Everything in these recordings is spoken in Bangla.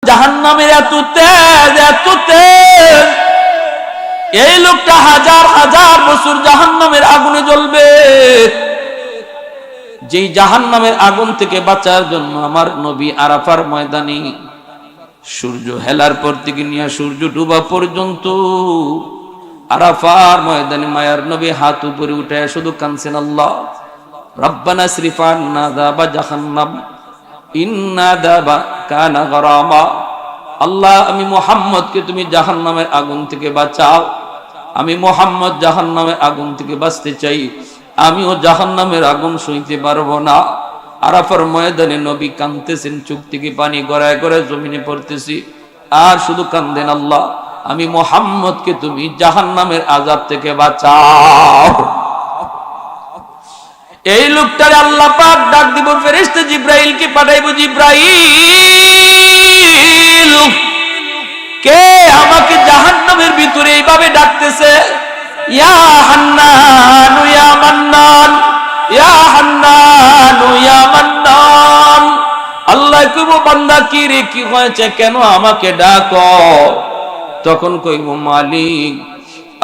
জাহান্নামের এত তেজ, এত তেজ, এই লোকটা হাজার হাজার বছর জাহান্নামের আগুনে জ্বলবে। যেই জাহান্নামের আগুন থেকে বাঁচার জন্য আমার নবী আরাফার ময়দানে সূর্য হেলার পর থেকে নিয়ে সূর্য ডুবা পর্যন্ত আরাফার ময়দানে মায়ার নবী হাত উপরে উঠে শুধু কাঁদছেন, আল্লাহ রব্বানা সরিফ আন্না আযাবা জাহান্নাম ইন্না আযাবা কানা গরামা। আল্লাহ, আমি মুহাম্মদকে তুমি জাহান্নামের আগুন থেকে বাঁচাও। আমি মুহাম্মদ জাহান্নামের আগুন থেকে বাঁচতে চাই, আমিও জাহান্নামের আগুন সইতে পারবো না। আরাফার ময়দানে নবী কাঁদতেছেন, চোখ থেকে পানি গড়ায় গড়ায় জমিনে পড়তেছি, আর শুধু কান্দেন, আল্লাহ আমি মুহাম্মদকে তুমি জাহান্নামের আযাব থেকে বাঁচাও। এই লোকটারে আল্লাহ পাক ডাক দিব, ফেরেশতা জিব্রাইলকে পাঠাইবো, জিব্রাইল কে আমাকে জাহান্নামের ভিতরে এইভাবে ডাকতেছে, ইয়া হান্নান ইয়া মান্নান, ইয়া হান্নান ইয়া মান্নান। আল্লাহ কইব, বান্দা কি রে, কি হয়েছে, কেন আমাকে ডাকো? তখন কইব, মালিক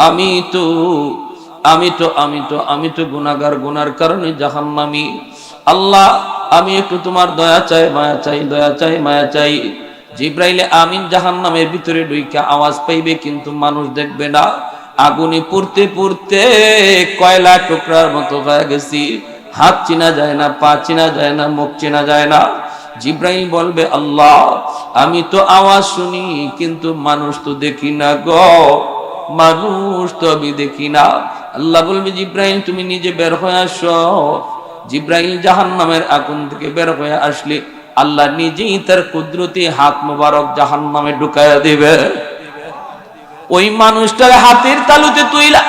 আমি তো গুনাহগার, গুনার কারণে জাহান্নামী। আল্লাহ আমি একটু তোমার দয়া চাই, মায়া চাই, দয়া চাই, মায়া চাই। জিব্রাইলে আমিন জাহান্নামের ভিতরে ঢুইকা আওয়াজ পাইবে, কিন্তু মানুষ দেখবে না। আগুনে পুড়তে পুড়তে কয়লা টুকরার মতো হয়ে গেছি, হাত চিনা যায় না, পা চিনা যায় না, মুখ চিনা যায় না। জিব্রাইল বলবে, আল্লাহ আমি তো আওয়াজ শুনি, কিন্তু মানুষ তো দেখি না গো, মানুষ তো আমি দেখি না। আল্লাহ বলবে, জিব্রাইল তুমি নিজে বের হয়ে আসো। জিব্রাইল জাহান্নামের আগুন থেকে বের হয়ে আসলে আল্লাহ নিজেই তার কুদরতি হাত মোবারক জাহান্নামে ঢুকাইয়া দিবে। ওই মানুষটার হাতের তালুতে তুইলা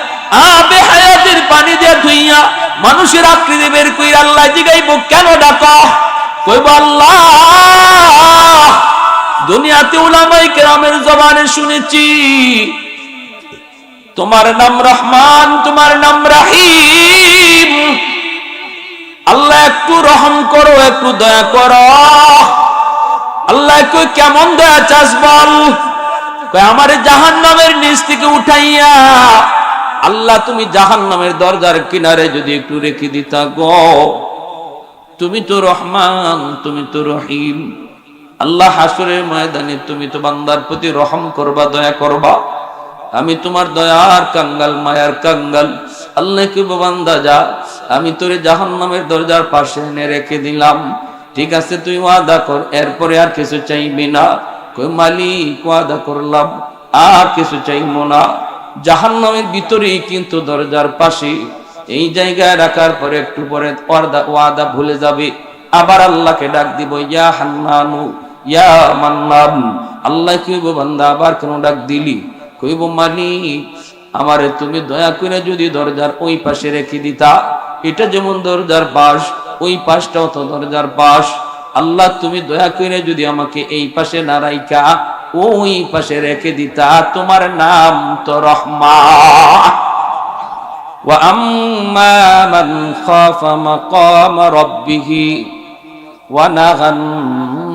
আবে হায়াতের পানি দিয়ে ধুইয়া মানুষের আকৃতি বের কইরা আল্লাহ জিগাইব, কেন ডাকো? কইব, আল্লাহ দুনিয়াতে উলামায়ে কেরামের জবানে শুনেছি তোমার নাম রহমান, তোমার নাম রহিম। আল্লাহ একটু রহম করো, একটু দয়া করো। আল্লাহ কই, কেমন দয়া চাস বল? কই, আমার জাহান্নামের নিচ থেকে উঠাইয়া আল্লাহ তুমি জাহান্নামের দরজার কিনারে যদি একটু রেখে দিতা গো। তুমি তো রহমান, তুমি তো রহিম। আল্লাহ হাসরের ময়দানে তুমি তো বান্দার প্রতি রহম করবা, দয়া করবা। আমি তোমার দয়ার কাঙ্গাল, মায়ার কাঙ্গাল। আল্লাহ কি, বান্দা যা, আমি তোরে জাহান্নামের দরজার পাশে এনে রেখে দিলাম, ঠিক আছে তুই ওয়াদা কর, এরপরে আর কিছু চাইবি না। কই, মালিক ওয়াদা করলাম, আর কিছু চাইবো না। জাহান্নামের ভিতরেই কিন্তু দরজার পাশে এই জায়গায় রাখার পরে একটু পরে ওয়াদা ভুলে যাবে, আবার আল্লাহকে ডাক দিব, ইয়া হান্নানু ইয়া মান্নান। আল্লাহ কইব, বান্দা আবার কেন ডাক দিলি? কইব, মালিক আমারে তুমি দয়া করে যদি দরজার ওই পাশে রেখে দিতা, এটা যেমন দরজার পাশ, ওই পাশটাও তো দরজার পাশ। আল্লাহ তুমি দয়া করে যদি আমাকে এই পাশে না রাইখা ওই পাশে রেখে দিতা, তোমার নাম তো রহমান। ওয়া আম্মা মান খাফা মাকাম রাব্বিহি ওয়া নাহান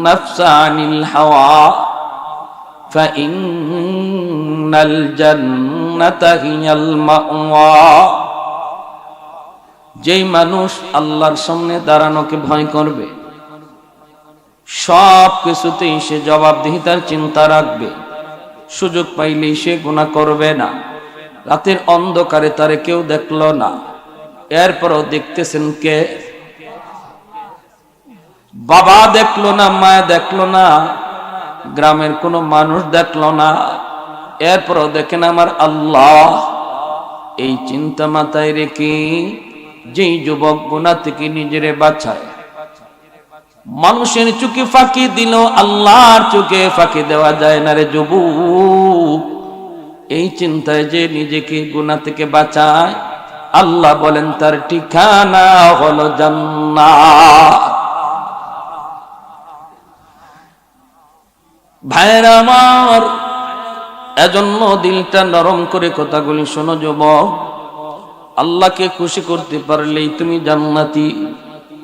নাফসা আনিল হাওয়া ফাইন্নাল জান্নাতা হিয়াল মাওয়া। যেই মানুষ আল্লাহর সামনে দাঁড়ানোকে ভয় করবে, সব কিছুতেই সে জবাবদিহিতার চিন্তা রাখবে, সুযোগ পাইলেই সে গুনাহ করবে না। রাতের অন্ধকারে তারে কেউ দেখলো না, এরপরও দেখতেছেন কে? বাবা দেখলো না, মা দেখলো না, গ্রামের কোনো মানুষ দেখলো না, এরপরও দেখেন আমার আল্লাহ। এই চিন্তা মাথায় রেখে যেই যুবক গুনাহ থেকে নিজেরে বাঁচায়, মানুষের চোখে ফাঁকি দিল, আল্লাহর চোখে ফাঁকি দেওয়া যায় না রে যুবক। এই চিন্তায় যে নিজেকে গুনাহ থেকে বাঁচায়, আল্লাহ বলেন তার ঠিকানা হলো জান্নাত। ভাইরা আমার, এজন্য দিলটা নরম করে কথাগুলি শোনো যুবক। আল্লাহকে খুশি করতে পারলেই তুমি জান্নাতি।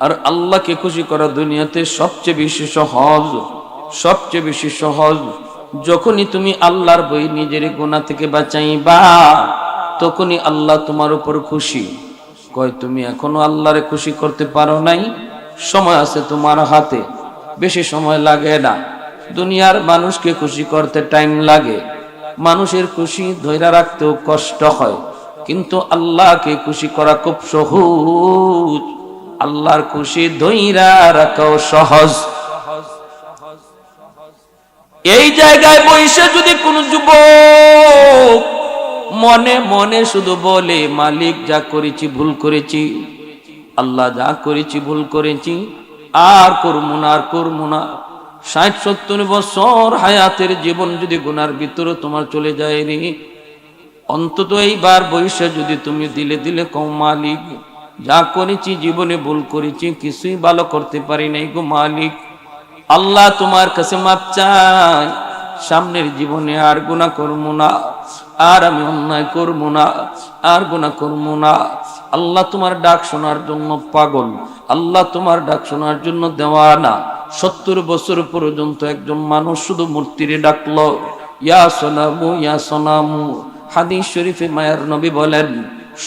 আর আল্লাহকে খুশি করা দুনিয়াতে সবচেয়ে বেশি সহজ, সবচেয়ে বেশি সহজ। যখনই তুমি আল্লাহর বই নিজের গুনাহ থেকে বাঁচাইবা, তখনই আল্লাহ তোমার উপর খুশি। কয় তুমি এখনো আল্লাহরে খুশি করতে পারো নাই, সময় আছে তোমার হাতে, বেশি সময় লাগে না। দুনিয়ার মানুষকে খুশি করতে টাইম লাগে, মানুষের খুশি ধৈর্য রাখতেও কষ্ট হয়, কিন্তু আল্লাহকে খুশি করা খুব সহজ। আল্লাহর খুশি ধৈর্য রাখাও সহজ। এই জায়গায় বসে যদি কোন যুবক মনে মনে শুধু বলে, মালিক যা করেছি ভুল করেছি, আল্লাহ যা করেছি ভুল করেছি, আর করব না, আর করব না। 60-70 বছর হায়াতের জীবন যদি গুনার ভিতরে তোমার চলে যায় রে, অন্তত এইবার বৈশা যদি তুমি দিলে দিলে কও, মালিক যা করেছি জীবনে ভুল করেছি, কিছুই ভালো করতে পারি নাই গো মালিক, আল্লাহ তোমার কাছে মাপ চাই, সামনের জীবনে আর গুনাহ করব না, আর আমি অন্যায় করব না, আর গুনাহ করব না। আল্লাহ তোমার ডাক শোনার জন্য পাগল, আল্লাহ তোমার ডাক শোনার জন্য দেওয়ানা। 70 বছর পর্যন্ত একজন মানুষ শুধু মূর্তিরে ডাকলো, ইয়া সোনামু ইয়া সোনামু। হাদিস শরীফে মায়ার নবী বলেন,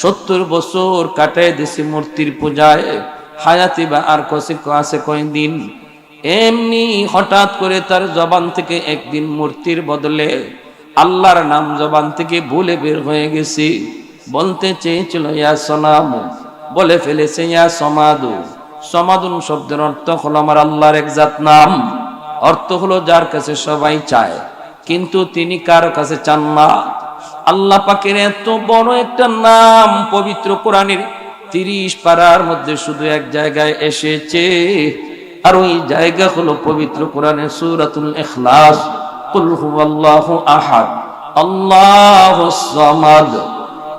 70 বছর কাটায় দিছে মূর্তির পূজায়, হায়াতি বা আর আছে কয়দিন। এমনি হঠাৎ করে তার জবান থেকে একদিন মূর্তির বদলে আল্লাহর নাম জবান থেকে ভুলে বের হয়ে গেছে। বলতে চেয়েছিল ইয়া সোনামু, বলে ফেলেছে ইয়া সমাদু। সমাদুন শব্দের অর্থ হলো আমার আল্লাহর এক জাত নাম, অর্থ হলো যার কাছে সবাই চায়, কিন্তু তিনি কারো কাছে চান না। আল্লাহ পাকের এত বড় একটা নাম পবিত্র কোরআনের 30 পারার মধ্যে শুধু এক জায়গায় এসেছে, আর ওই জায়গা হলো পবিত্র কোরআনের সূরাতুল ইখলাস। কুল হুয়াল্লাহু আহাদ আল্লাহুস সামাদ।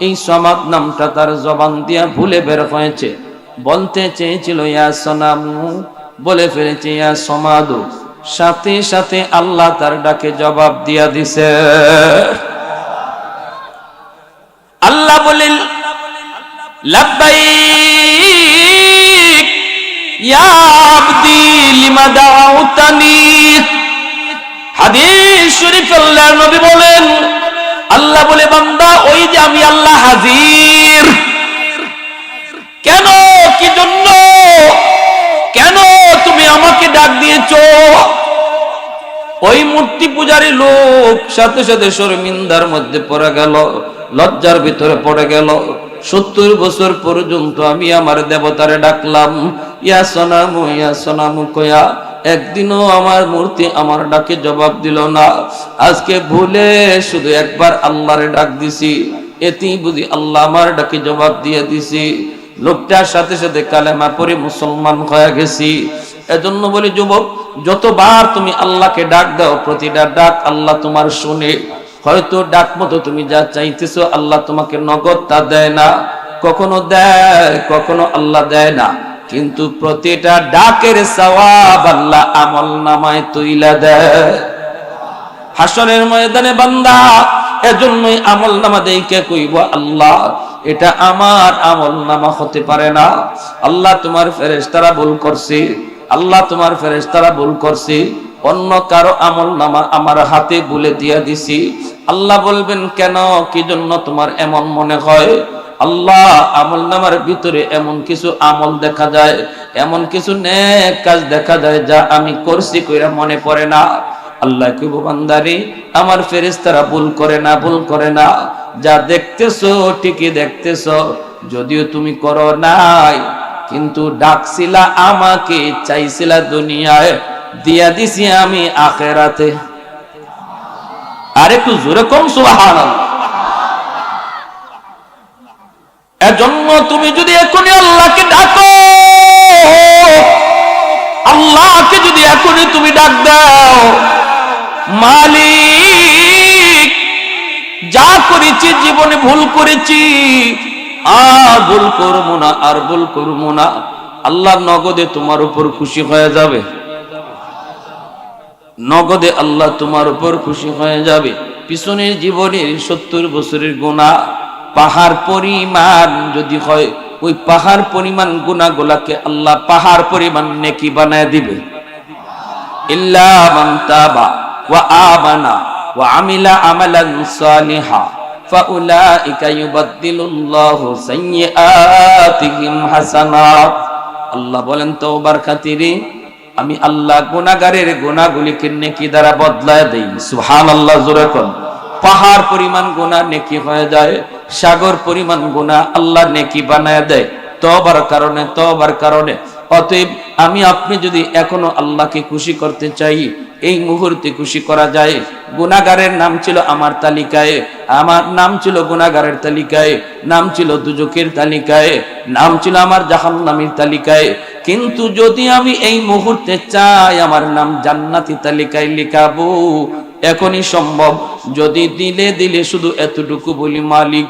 এই সামাদ নামটা তার জবান দিয়া ভুলে বের হয়েছে। বলতে চেয়েছিল ইয়া সোনামু, বলে ফেলেছে ইয়া সমাদু। সাথে সাথে আল্লাহ তার ডাকে জবাব দিয়া দিছে। আল্লাহ বলেন, লাব্বাইক ইয়া আবদি লিমা দাউতানি। হাদিস শরীফে আল্লাহর নবী বলেন, আল্লাহ বলে, বান্দা ওই যে আমি আল্লাহ হাজির। কেন, কি জন্য, কেন তুমি আমাকে ডাক দিয়েছো? ওই মূর্তি পূজারী লোক সাথে সাথে শর্মিন্দার মধ্যে পড়ে গেল, লজ্জার ভিতরে পড়ে গেল। 70 বছর পর্যন্ত আমি আমার দেবতারে ডাকলাম ইয়া সোনামু কয়া, একদিনও আমার মূর্তি আমার ডাকে জবাব দিল না। আজকে ভুলে শুধু একবার আল্লাহরে ডাক দিছি, এতেই বুঝি আল্লাহ আমার ডাকে জবাব দিয়ে দিছি। লোকটার সাথে সাথে কালেমা পড়ে মুসলমান হয়ে গেছি। এজন্য বলি যুবক, যতবার তুমি আল্লাহকে ডাক দাও, প্রতিটা ডাক আল্লাহ তোমার শুনে। হয়তো ডাক মতো তুমি যা চাইতেছো আল্লাহ তোমাকে নগদ তা দেয় না, কখনো দেয়, কখনো আল্লাহ দেয় না, কিন্তু প্রতিটা ডাকের সওয়াব আল্লাহ আমলনামায় তুইলা দেয় হাসরের ময়দানে। বান্দা এজন্যই আমলনামা দেইকে কইব, আল্লাহ এটা আমার আমলনামা হতে পারে না, আল্লাহ তোমার ফেরেশতারা ভুল করছে, আল্লাহ তোমার ফেরেশতারা ভুল করছে, অন্য কারো আমলনামা আমার হাতে বলে দিয়া দিছি। আল্লাহ বলবেন, কেন, কি জন্য তোমার এমন মনে হয়? আল্লাহ আমলনামার ভিতরে এমন কিছু আমল দেখা যায়, এমন কিছু নেক কাজ দেখা যায় যা আমি করছি কইরা মনে পড়ে না। আল্লাহ কইব, বান্দারে আমার ফেরেশতারা ভুল করে না, ভুল করে না, যা দেখতেছো ঠিকই দেখতেছো, যদিও তুমি করো নাই, কিন্তু ডাকছিলা আমাকে, চাইছিলা দুনিয়ায়, দিয়া দিছি আমি আখিরাতে। আর একটু জোরে কম সুবহানাল্লাহ। এজন্য তুমি যদি এখনই আল্লাহকে ডাকো, আল্লাহকে যদি এখনই তুমি ডাক দাও, মালিক যা করেছি জীবনে ভুল করেছি, আর ভুল করবো না, আর ভুল করবো না, আল্লাহ নগদে তোমার উপর খুশি হয়ে যাবে, নগদে আল্লাহ তোমার উপর খুশি হয়ে যাবে। পিছনের জীবনের 70 বছরের গুনাহ পাহাড় পরিমাণ যদি হয়, ওই পাহাড় পরিমাণ গুনাহগুলাকে আল্লাহ পাহাড় পরিমাণ নেকি বানায় দিবে। ইল্লা মান তাবা ওয়া আমানা ওয়া আমিলা আমালান সালিহা ফাউলাইকা ইউবাদদিলুল্লাহু সাইয়্যাতিহিম হাসানাত। আল্লাহ বলেন তওবার খাতিরে আমি আল্লাহ গুনাহগারের গুনাহগুলিকে নেকি দ্বারা বদলায় দেই। সুবহানাল্লাহ, জোরে কোন। পাহাড় পরিমাণ গুনাহ নেকি হয়ে যায়, সাগর পরিমাণ গুনাহ আল্লাহ নেকি বানায় দেয় তওবার কারণে। অতএব আমি আপনি যদি এখনো আল্লাহকে খুশি করতে চাই, এই মুহূর্তে খুশি করা যায়। গুনাহগারের নাম ছিল আমার তালিকায়, আমার নাম ছিল গুনাহগারের তালিকায়, নাম ছিল দুজকের তালিকায়, নাম ছিল আমার জাহান্নামীর তালিকায়। কিন্তু যদি আমি এই মুহূর্তে চাই আমার নাম জান্নাতি তালিকায় লিখাবো, এখনই সম্ভব। যদি দিলে শুধু এতটুকু বলি, মালিক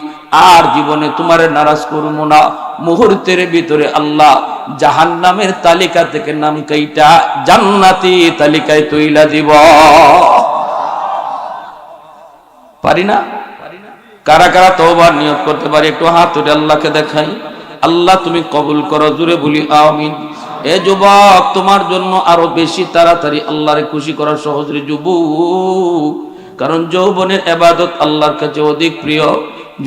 আর জীবনে তোমার নারাজ করবো না, মুহূর্তের ভিতরে আল্লাহ জাহান্নামের তালিকা থেকে নাম কাইটা জান্নাতি তালিকায় তৈলা দিব। পারি না? কারা কারা তওবার নিয়ত করতে পারি? একটু হাত উঠে আল্লাহকে দেখাই। আল্লাহ তুমি কবুল করো, জোরে বলি আমিন। এ যুবক, তোমার জন্য আরো বেশি তাড়াতাড়ি আল্লাহরে খুশি করা সহজ রে যুবক। কারণ যৌবনের ইবাদত আল্লাহর কাছে অধিক প্রিয়,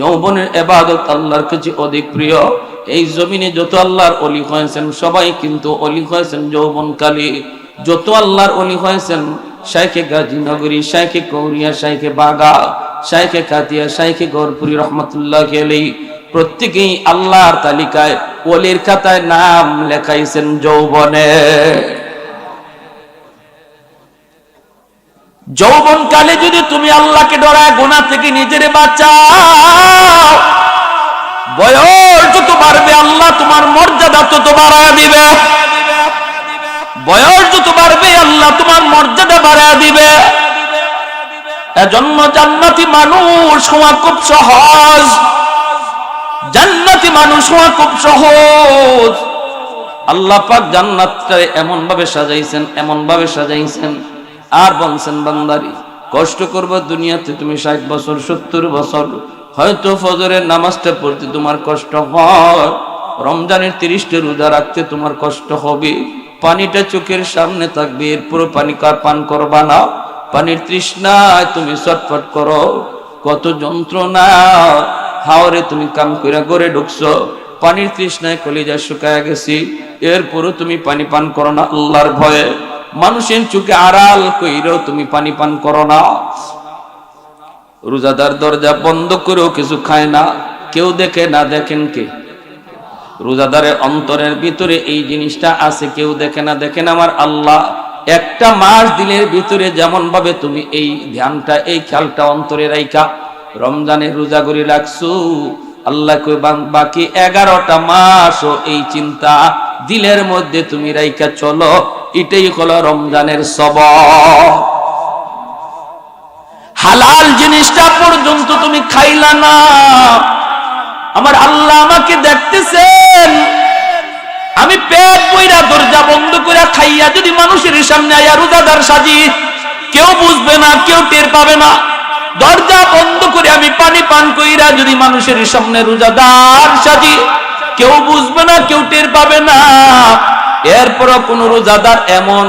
যৌবনের ইবাদত আল্লাহর কাছে অধিক প্রিয়। এই জমিনে যত আল্লাহর ওলি হয়েছেন সবাই কিন্তু ওলি হয়েছেন যৌবনকালে। যত আল্লাহর ওলি হয়েছেন, শাইখে গাজীনগরী, শাইখে কৌরিয়া, শাইখে বাগা, শাইখে কাতিয়া, শাইখে গৌরপুরী রহমতুল্লাহি আলাইহি, প্রত্যেকেই আল্লাহর তালিকায় ওলির খাতায় নাম লেখাইছেন যৌবনে। যৌবনকালে যদি তুমি আল্লাহকে ডরায় গুনাহ থেকে নিজেরে বাঁচাও, বয়স যত বাড়বে আল্লাহ তোমার মর্যাদা তত বাড়ায় দিবে। বয়স যত বাড়বে আল্লাহ তোমার মর্যাদা বাড়ায় দিবে। এজন্য জান্নাতি মানুষ হওয়া খুব সহজ, জান্নাতি মানুষ হওয়া খুব সহজ। আল্লাহ পাক জান্নাতটা এমন ভাবে সাজাইছেন আর বলছেন, বান্দারি কষ্ট করবে দুনিয়াতে তুমি 60 বছর 70 বছর, হয়তো ফজরের নামাজটা পড়তে তোমার কষ্ট হয়, রমজানের 30টা রোজা রাখতে তোমার কষ্ট হবে, পানিটা চোখের সামনে থাকবে, এরপর পানি পান করবা না, পানির তৃষ্ণায় তুমি ছটফট করো, কত যন্ত্রণা। হাওরে তুমি কাম কইরা ঘরে ঢুকছো, পানির তৃষ্ণায় কলিজা শুকায়া গেছি, এরপরও তুমি পানি পান করো না আল্লাহর ভয়ে। মানুষের চোখে আড়াল কইরেও তুমি পানি পান করো না। রোজাদার দরজা বন্ধ করেও কিছু খায় না, কেউ দেখে না, দেখেন কে? রোজাদারের অন্তরের ভিতরে এই জিনিসটা আছে, কেউ দেখে না, দেখেন আমার আল্লাহ। একটা মাস দিনের ভিতরে যেমন ভাবে তুমি এই ধ্যানটা, এই খেয়ালটা অন্তরে রাইখা রমজানের রোজা করে রাখছো, আল্লাহ কই বাকি 11টা মাসও এই চিন্তা দিলের মধ্যে তুমি রাইখা চলো, এটাই হলো রমজানের সবব। হালাল জিনিসটা পর্যন্ত তুমি খাইলা না, আমার আল্লাহ আমাকে দেখতেছেন। আমি পেট বইরা দরজা বন্ধ করে খাইয়া যদি মানুষের সামনে আয়া রোজাদার সাজি, কেউ বুঝবে না, কেউ টের পাবে না। দরজা বন্ধ করে আমি পানি পান কইরা যদি মানুষের সামনে রোজাদার সাজি, কেউ বুঝবে না, কেউ টের পাবে না। এরপরও কোন রোজাদার এমন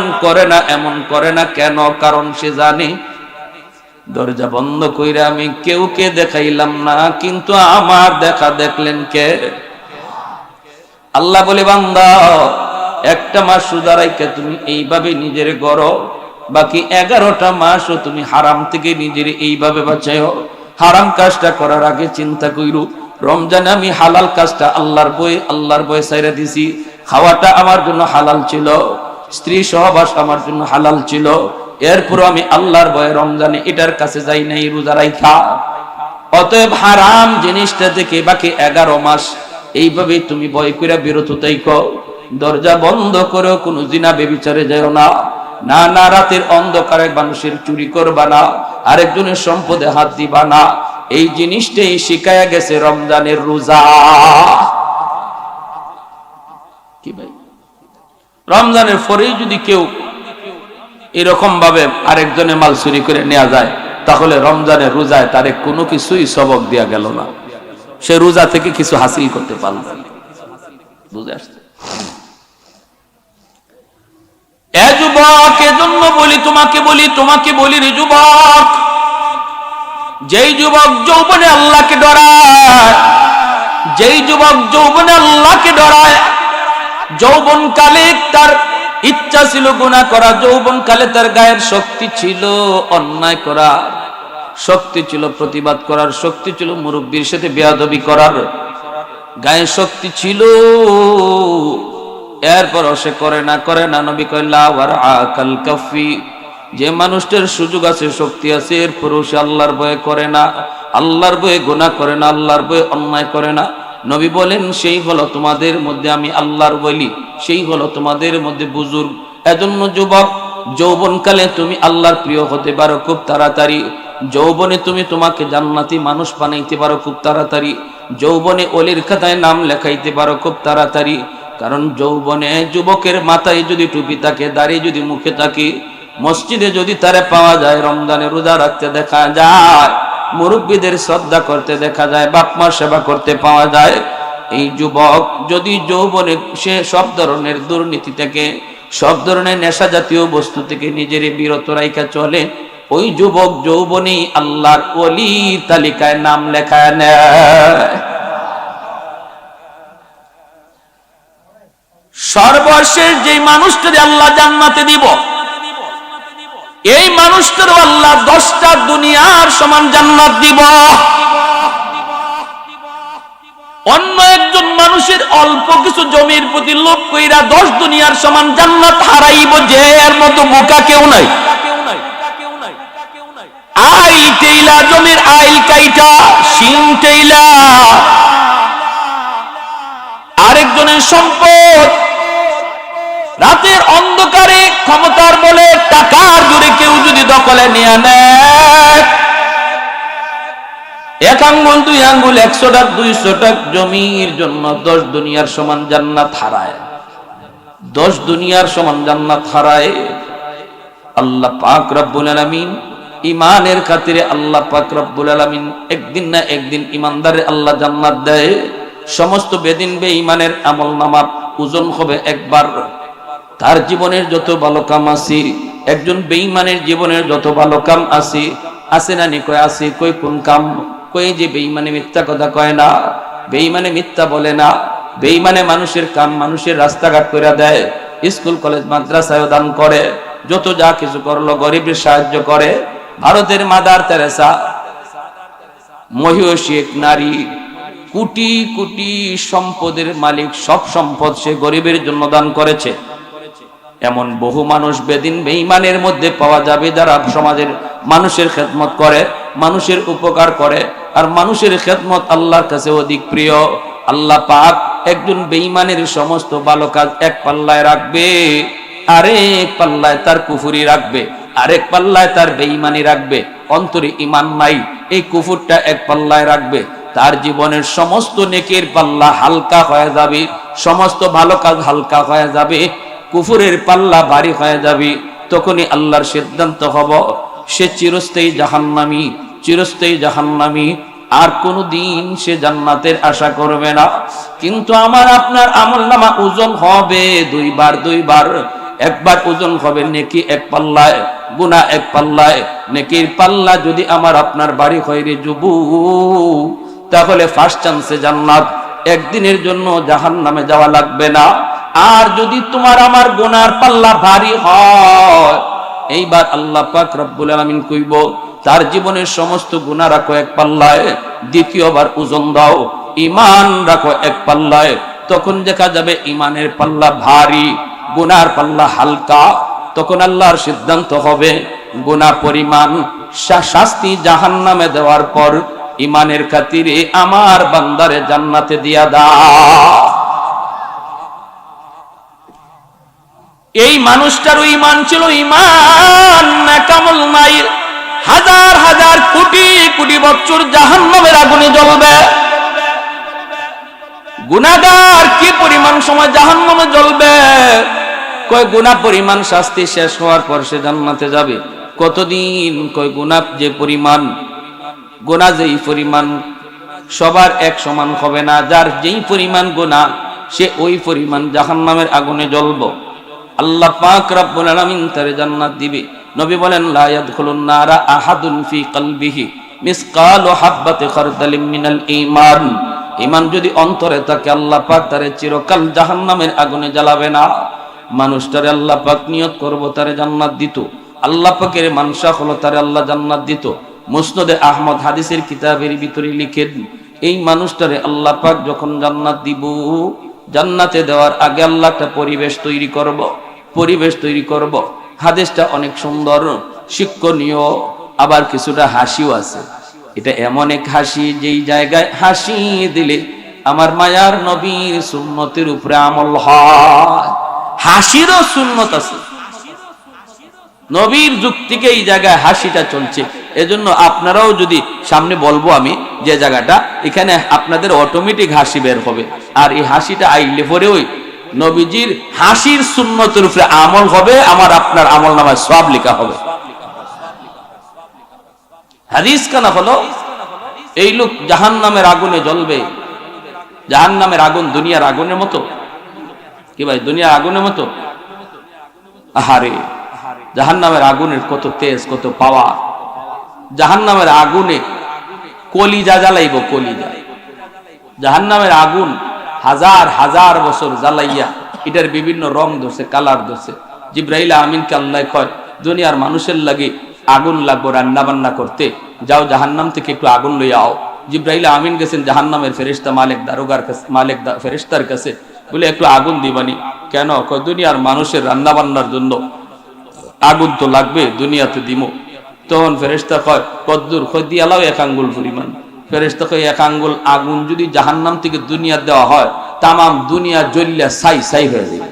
করে না কেন? কারণ সে জানে দরজা বন্ধ কইরা আমি কেউকে দেখাইলাম না, কিন্তু আমার দেখা দেখলেন কে? আল্লাহ বলে, বান্দা একটা মাস রোজা রাইখা তুমি এইভাবে নিজের গড়ো, বাকি 11টা মাসও তুমি হারাম থেকে নিজের এইভাবে বাঁচাও। হারাম কাজটা করার আগে চিন্তা কইরো, রমজানে আমি হালাল কাজটা আল্লাহর বয়ে ছাইরা দিছি। খাওয়াটা আমার জন্য হালাল ছিল, স্ত্রী সহবাস আমার জন্য হালাল ছিল, এরপর আমি আল্লাহর ভয়ে রমজানে এটার কাছে যাই নাই রোজা রাইখা। অতএব হারাম জিনিসটা থেকে বাকি 11 মাস এইভাবে তুমি ভয় কইরা বিরত থাইকো। দরজা বন্ধ করেও কোনো জিনা বেবিচারে যাও না, না রাতের অন্ধকারে মানুষের চুরি করবা না, আরেকজনের সম্পদে হাত দিবা না। এই জিনিসটাই শিখায়া গেছে রমজানের রোজা। কি ভাই, রমজানের পরেই যদি কেউ এরকম ভাবে আরেকজনের মাল চুরি করে নেওয়া যায়, তাহলে রমজানের রোজায় তারে কোনো কিছুই সবক দেয়া গেল না, সে রোজা থেকে কিছু হাসিল করতে পারল না। বুঝে আসছে? এ যুবক, এজন্য বলি তোমাকে বলি রে যুবক, যেই যুবক যৌবনে আল্লাহকে ডরায়, যেই যুবক যৌবনে আল্লাহকে ডরায়, যৌবন কালে তার ইচ্ছা ছিল গুনাহ করা, যৌবন কালে তার গায়ের শক্তি ছিল অন্যায় করার, শক্তি ছিল প্রতিবাদ করার, শক্তি ছিল মুরব্বির সাথে বেয়াদবি করার, গায়ে শক্তি ছিল, এরপর সে করে না। নবী কয় লা ওয়ারআকাল কাফি, যে মানুষটার সুযোগ আছে, শক্তি আছে, এরপরও সে আল্লাহর ভয়ে করে না, আল্লাহর ভয়ে গুনাহ করে না, আল্লাহর ভয়ে অন্যায় করে না। নবী বলেন সেই হলো তোমাদের মধ্যে আমি আল্লাহর ওলি, সেই হলো তোমাদের মধ্যে বুজুর্গ। এজন্য যুবক, যৌবনকালে তুমি আল্লাহর প্রিয় হতে পারো খুব তাড়াতাড়ি, যৌবনে তুমি তোমাকে জান্নাতি মানুষ বানাইতে পারো খুব তাড়াতাড়ি, যৌবনে ওলির খাতায় নাম লেখাইতে পারো খুব তাড়াতাড়ি। কারণ যৌবনে যুবকের মাথায় যদি টুপি থাকে, দাড়ি যদি মুখে থাকে, মসজিদে যদি তারে পাওয়া যায়, রমজানে রোজা রাখতে দেখা যায়, মুরব্বীদের শ্রদ্ধা করতে দেখা যায়, বাপ মার সেবা করতে পাওয়া যায়, এই যুবক যদি যৌবনে সে সব ধরনের দুর্নীতি থেকে, সব ধরনের নেশা জাতীয় বস্তু থেকে নিজের বিরত রাখা চলে, ওই যুবক যৌবনেই আল্লাহর ওলির তালিকায় নাম লেখায় নেয়। সর্বশেষ যে মানুষটারে আল্লাহ জান্নাতে দিব, এই মানুষটার আল্লাহ 10টা দুনিয়ার সমান জান্নাত দিব। অন্য একজন মানুষের অল্প কিছু জমির প্রতি লোভ কইরা 10 দুনিয়ার সমান জান্নাত হারাইব, যে এর মতো বোকা কেউ নাই। আইল টেইলা, জমির আইল কাইটা শিং টেইলা আরেকজনের সম্পদ রাতের অন্ধকারে ক্ষমতার বলে টাকার জোরে কেউ যদি দখলে নিয়ে নেয়, 1 আঙ্গুল 2 আঙ্গুল 100 টাকা 200 টাকা জমির জন্য 10 দুনিয়ার সমান জান্নাত হারায়, 10 দুনিয়ার সমান জান্নাত হারায়। আল্লাহ পাক রব্বুল আলামিন ইমানের খাতিরে, আল্লাহ পাক রব্বুল আলামিন একদিন না একদিন ইমানদারের আল্লাহ জান্নাত দেয়। সমস্ত বেদিন বেঈমানের আমলনামা ওজন হবে একবার। তার জীবনের যত ভালো কাম আছে, একজন বেঈমানের জীবনের যত ভালো কাম আছে না নি? কয় আছে। কই কোন কাম? কই যে বেঈমানে মিথ্যা কথা কয় না, বেঈমানে মিথ্যা বলে না, বেঈমানে মানুষের কাম, মানুষের রাস্তাঘাট করে দেয়, স্কুল কলেজ মাদ্রাসায় দান করে, যত যা কিছু করলো গরিবের সাহায্য করে। ভারতের মাদার তেরেসা মহিয়সী এক নারী, কোটি কোটি সম্পদের মালিক, সব সম্পদ সে গরিবের জন্য দান করেছে। এমন বহু মানুষ বেদিন বেঈমানের মধ্যে পাওয়া যাবে, যারা সমাজের মানুষের খেদমত করে, মানুষের উপকার করে, আর মানুষের খেদমত আল্লাহর কাছে অধিক প্রিয়। আল্লাহ পাক একজন বেঈমানের সমস্ত ভালো কাজ এক পাল্লায় রাখবে, আরেক পাল্লায় তার কুফরি রাখবে, আরেক পাল্লায় তার বেঈমানি রাখবে। অন্তরে ঈমান নাই, এই কুফরটা এক পাল্লায় রাখবে, তার জীবনের সমস্ত নেকির পাল্লা হালকা হয়ে যাবে, সমস্ত ভালো কাজ হালকা হয়ে যাবে, কুফরের পাল্লা ভারী হয়ে যাবে। তখনই আল্লাহর সিদ্ধান্ত হব সে চিরস্থায়ী জাহান্নামী, চিরস্থায়ী জাহান্নামী, আর কোনদিন সে জান্নাতের আশা করবে না। কিন্তু আমার আপনার আমলনামা ওজন হবে দুইবার। একবার ওজন হবে নেকি এক পাল্লায়, গুনাহ এক পাল্লায়। নেকির পাল্লা যদি আমার আপনার বাড়ি হয় রে যুবু, তাহলে ফার্স্ট চান্সে জান্নাত, একদিনের জন্য জাহান্নামে যাওয়া লাগবে না। আর যদি তোমার আমার গুনার পাল্লা ভারী হয়, এইবার আল্লাহ পাক রব্বুল আলামিন কইব তার জীবনের সমস্ত গুনাহ রাখো এক পাল্লায়, দ্বিতীয়বার ওজন দাও, ঈমান রাখো এক পাল্লায়। তখন দেখা যাবে ঈমানের পাল্লা ভারী, গুনার পাল্লা হালকা। তখন আল্লাহর সিদ্ধান্ত হবে গুনাহ পরিমাণ শাস্তি জাহান্নামে দেওয়ার পর ঈমানের খাতিরে আমার বান্দারে জান্নাতে দিয়া দাও। এই মানুষটারও ঈমান ছিল, ঈমান কামল নাই, হাজার হাজার কোটি কোটি বছর জাহান্নামের আগুনে জ্বলবে। গুনাহগার কি পরিমাণ সময় জাহান্নামে জ্বলবে? কয় গুনাহ পরিমাণ শাস্তি শেষ হওয়ার পর সে জান্নাতে যাবে। কতদিন? কয় গুনাহ যে পরিমাণ, গুনাহ যেই পরিমাণ সবার এক সমান হবে না, যার যেই পরিমাণ গুনাহ সে ওই পরিমাণ জাহান্নামের আগুনে জ্বলব। আল্লাহ পাক রব্বুল আলামিন তার জান্নাত দিবে। নবী বলেন লা ইয়াদখুলুন নারা আহাদুন ফি কলবিহি মিসকালু হাববাতি খারদালিন মিনাল ঈমান। ঈমান যদি অন্তরে থাকে আল্লাহ পাক তারে চিরকাল জাহান্নামের আগুনে জ্বালাবে না। মানুষটারে আল্লাহ পাক নিয়ত করব তারে জান্নাত দিত, আল্লাহ পাকের মানসা হলো তারে আল্লাহ জান্নাত দিত। মুসনাদে আহমদ হাদিসের কিতাবের ভিতরে লিখেন, এই মানুষটারে আল্লাহ পাক যখন জান্নাত দিব, জান্নাতে দেওয়ার আগে আল্লাহ একটা পরিবেশ তৈরি করব। হাদিসটা অনেক সুন্দর, শিক্ষণীয়, আবার কিছুটা হাসিও আছে। এটা এমন এক হাসি যেই জায়গায় হাসি দিলে আমার মায়ার নবীর সুন্নতের উপরে আমল হয়। হাসিরও সুন্নত আছে, নবীর যুগ থেকে এই জায়গায় হাসিটা চলছে। এজন্য আপনারাও যদি সামনে বলবো আমি যে জায়গাটা, এখানে আপনাদের অটোমেটিক হাসি বের হবে। আর এই হাসিটা আইলে পরে ওই নবীজির হাসির সুন্নতের উপরে আমল হবে, আমার আপনার আমল নামায় সওয়াব লেখা হবে। হাদিস কানা হলো এই লোক জাহান্নামের আগুনে জ্বলবে। জাহান্নামের আগুন দুনিয়ার আগুনের মতো কি ভাই? দুনিয়ার আগুনের মতো? আহারে, জাহান্নামের আগুনের কত তেজ, কত পাওয়ার। জাহান্নামের আগুনে কলিজা জ্বালাইব, কলিজা। জাহান্নামের আগুন হাজার হাজার বছর জ্বালাইয়া এটার বিভিন্ন রং ধরছে, কালার ধরছে। জিব্রাইল আমিনকে আল্লাহ কয়, দুনিয়ার মানুষের লাগে আগুন লাগবো রান্না বান্না করতে, যাও জাহান্নাম থেকে একটু আগুন লইয়া আও। জিব্রাইল আমিন গেছেন জাহান্নামের ফেরেশতা মালিক দারোগার কাছে, মালিক ফেরেশতার কাছে, বলে একটু আগুন দিবানি। কেন? কয় দুনিয়ার মানুষের রান্না বান্নার জন্য আগুন তো লাগবে, দুনিয়াতে দিমো। তখন ফেরেশতা কয় কদ্দুর? কয় দিয়ে আলাও 1 আঙ্গুল পরিমাণ। ফেরেশতা কয় 1 আঙ্গুল আগুন যদি জাহান্নাম থেকে দুনিয়া দেওয়া হয়, তামাম দুনিয়া জ্বলিয়া ছাই ছাই হয়ে যাবে।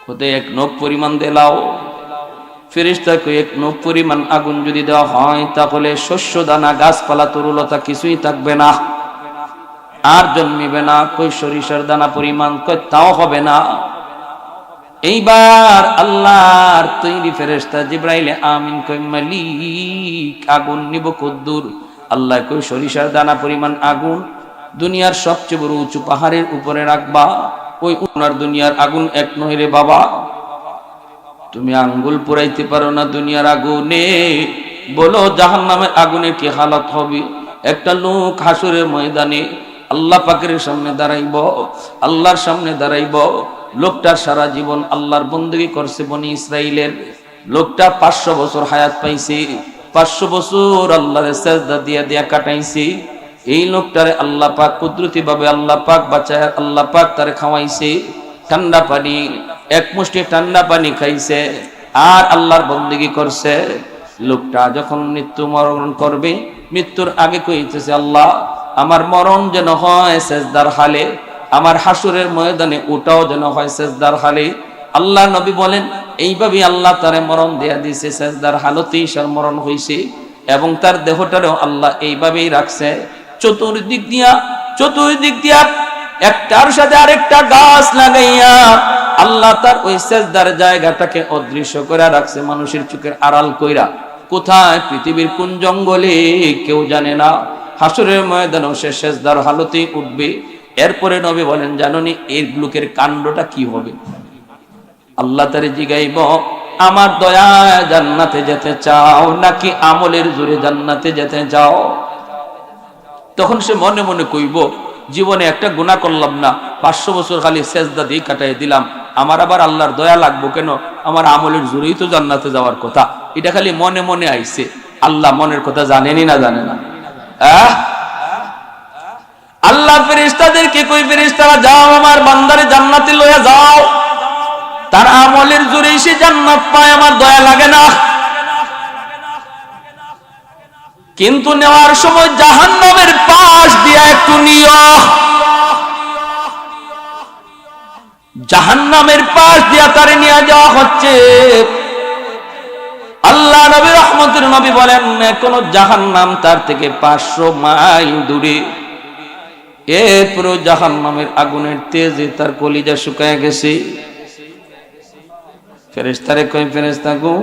কোথায় 1 নখ পরিমাণ দিলাও? ফেরেশতা কয় 1 নখ পরিমাণ আগুন যদি দেওয়া হয়, তাহলে শস্য দানা, গাছপালা, তরুলতা কিছুই থাকবে না, আর জন্মিবে না। কই সরিষার দানা পরিমাণ? কয় তাও হবে না। এইবার আল্লাহর তৈরি ফেরেশতা জিব্রাইল আমিন কই, মালিক আগুন নিব কদ্দুর? আল্লাহ কই সরিষার দানা পরিমাণ আগুন দুনিয়ার সবচেয়ে বড় উঁচু পাহাড়ের উপরে রাখবা। ওই উনার দুনিয়ার আগুন এক নয় রে বাবা, তুমি আঙ্গুল পুরাইতে পারো না দুনিয়ার আগুনে। বলো জাহান্নামের আগুনে কি হালত হবে? একটা লোক হাসরের ময়দানে আল্লাহ পাকের সামনে দাঁড়াইব, আল্লাহর সামনে দাঁড়াইব। লোকটা সারা জীবন আল্লাহর বندگی করছে বনি ইসরাইলের। লোকটা 500 বছর হায়াত পাইছে, 500 বছর আল্লাহর সিজদা দিয়া দিয়া কাটাইছে। এই লোকটারে আল্লাহ পাক কুদরতি ভাবে আল্লাহ পাক বাঁচায়, আল্লাহ পাক তারে খাওয়াইছে ঠান্ডা পানি। 1 মুষ্টি ঠান্ডা পানি খাইছে আর আল্লাহর বندگی করছে। লোকটা যখন মৃত্যু মরণ করবে, মৃত্যুর আগে কইতেছে, আল্লাহ আমার মরণ যেন হয় সিজদার হালে, আমার হাসরের ময়দানে ওটাও যেন হয় সিজদার হালে। আল্লাহ নবী বলেন এইভাবে আল্লাহ তারে মরণ দেয়া দিয়েছে, সিজদার হালতেই সার মরণ হইছে। এবং তার দেহটারেও আল্লাহ এইভাবেই রাখছে, চতুর্দিক দিয়া একটার সাথে আরেকটা গাছ লাগাইয়া আল্লাহ তার ওই সিজদার জায়গাটাকে অদৃশ্য করে রাখছে, মানুষের চোখের আড়াল কইরা। কোথায়? পৃথিবীর কোন জঙ্গলে, কেউ জানে না। হাসরের ময়দানেও সে সিজদার হালতেই উঠবে। এরপরে নবী বলেন, জানোনি এই লোকের কাণ্ডটা কি হবে? আল্লাহ তারে জিগাইব, আমার দয়া জান্নাতে যেতে চাও নাকি আমলের জোরে জান্নাতে যেতে চাও? তখন সে মনে মনে কইব, জীবনে একটা গুনাহ করলাম না, 500 বছর খালি সেজদা দিয়ে কাটাই দিলাম, আমার আবার আল্লাহর দয়া লাগবো কেন? আমার আমলের জোরেই তো জান্নাতে যাওয়ার কথা। এটা খালি মনে মনে আইছে। আল্লাহ মনের কথা জানেনি না জানে না? আল্লাহ ফেরেশতাদেরকে কই, ফেরেশতারা যাও আমার বান্দারে জান্নাতে লইয়া যাও, তার আমলের জোরেই সে জান্নাত পায়, আমার দয়া লাগে না। কিন্তু নেওয়ার সময় জাহান্নামের পাশ দিয়া একটু নিও, জাহান্নামের পাশ দিয়া তারে নিয়ে যাওয়া হচ্ছে। আল্লাহ নবী রহমতের নবী বলেন, কোন জাহান্নাম তার থেকে 500 মাইল দূরে। এরপরও জাহান্নামের আগুনের তেজে তার কলিজা শুকায় গেছে। ফেরেশতারে কই, ফেরেশতা গো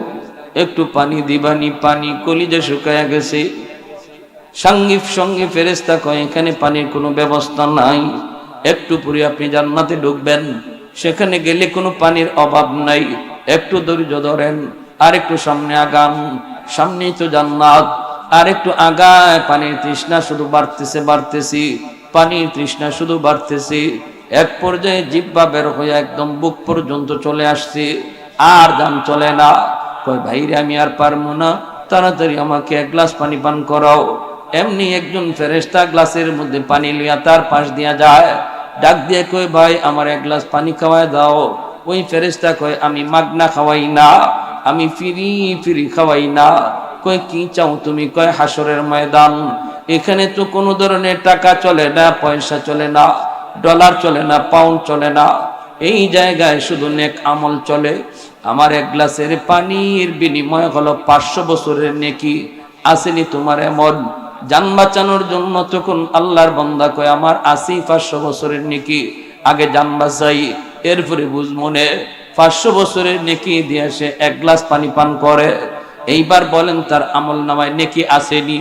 একটু পানি দিবানি, পানি কলিজা শুকায় গেছে। সঙ্গে ফেরেশতা কয়, এখানে পানির কোনো ব্যবস্থা নাই, একটু পরে আপনি জান্নাতে ঢুকবেন। সেখানে গেলে কোনো পানির অভাব নাই। একটু ধৈর্য ধরেন, আর একটু সামনে আগান, সামনেই তো জান্নাত। আর একটু আগায়, পানির তৃষ্ণা শুধু বাড়তেছি, পানির তৃষ্ণা শুধু বাড়তেছি। এক পর্যায়ে জিহ্বা বের হয়ে একদম বুক পর্যন্ত চলে আসছে, আর দাম চলে না। কয় ভাইরে আমি আর পারবো না, তাড়াতাড়ি আমাকে এক গ্লাস পানি পান করাও। এমনি একজন ফেরেশতা গ্লাসের মধ্যে পানি লিয়া তার পাশ দিয়া যায়, ডাক দিয়ে কয় ভাই আমার এক গ্লাস পানি খাওয়ায় দাও। ওই ফেরেশতা কয় আমি মাগনা খাওয়াই না, আমি ফ্রি খাওয়াই না। কয় কি চাও তুমি? কয় হাসরের ময়দান, এখানে তো কোনো ধরনের টাকা চলে না, পয়সা চলে না, ডলার চলে না, পাউন্ড চলে না, এই জায়গায় শুধু নেক আমল চলে। আমার এক গ্লাসের পানির বিনিময় হলো 500 বছরের নেকি। আসেনি তোমার এমন? জান বাঁচানোর জন্য তখন আল্লাহর বান্দা কয় আমার আসি 500 বছরের নেকি, আগে জান বাঁচাই, এরপরে বুঝ মনে। 500 বছরের নেকি দিয়ে সে এক গ্লাস পানি পান করে। এইবার বলেন তার আমল নামায় নেকি আসেনি?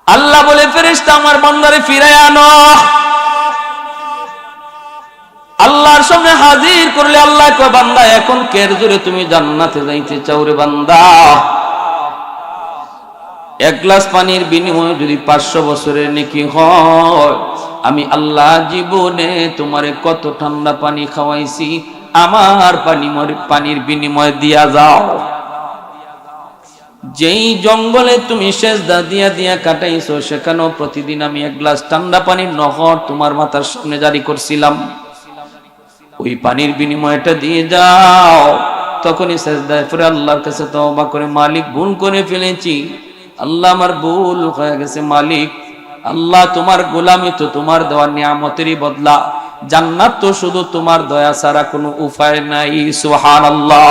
আল্লাহ বলে ফেরেশতা আমার বান্দারে ফিরায় আনো। আল্লাহর সামনে হাজির করলে আল্লাহ কয় বান্দা এখন কের জোরে তুমি জান্নাতে যাইতে চাও রে বান্দা? এক গ্লাস পানির বিনিময়ে যদি 500 বছরের নেকি হয়, আমি আল্লাহ জীবনে তোমারে কত ঠান্ডা পানি খাওয়াইছি, আমার পানির বিনিময় দিয়া যাও। যেই জঙ্গলে তুমি সেজদা দিয়া দিয়া কাটাইছো, সেখানেও প্রতিদিন আমি এক গ্লাস ঠান্ডা পানির নহর তোমার মাথার সামনে জারি করছিলাম, ওই পানির বিনিময়টা দিয়ে যাও। তখনই সেজদায় পড়ে আল্লাহর কাছে তওবা করে, মালিক ভুল করে ফেলেছি, আল্লাহ আমার ভুল হয়ে গেছে মালিক। আল্লাহ তোমার গোলামি তো তোমার দেওয়া নিয়ামতেরই বদলা, জান্নাত তো শুধু তোমার দয়া ছাড়া কোনো উপায় নাই। সুবহানাল্লাহ।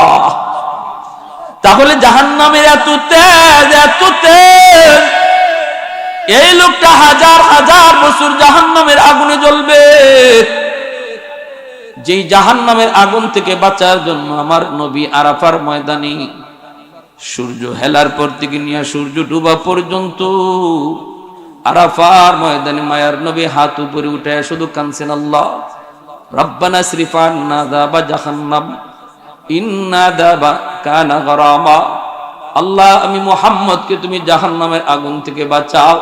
তাহলে জাহান্নামের এত তেজ, এই লোকটা হাজার হাজার বছর জাহান্নামের আগুনে জ্বলবে। যেই জাহান্নামের আগুন থেকে বাঁচার জন্য আমার নবী আরাফার ময়দানে সূর্য হেলার পর থেকে নিয়ে সূর্য ডুবা পর্যন্ত আরাফার ময়দানে মায়ার নবী হাত উপরে উঠে শুধু কাঁদছেন, আল্লাহ রব্বানা সরিফ আন্না আযাবা জাহান্নাম ইন্না আযাবা কানা গরামা। আল্লাহ আমি মুহাম্মদকে তুমি জাহান্নামের আগুন থেকে বাঁচাও,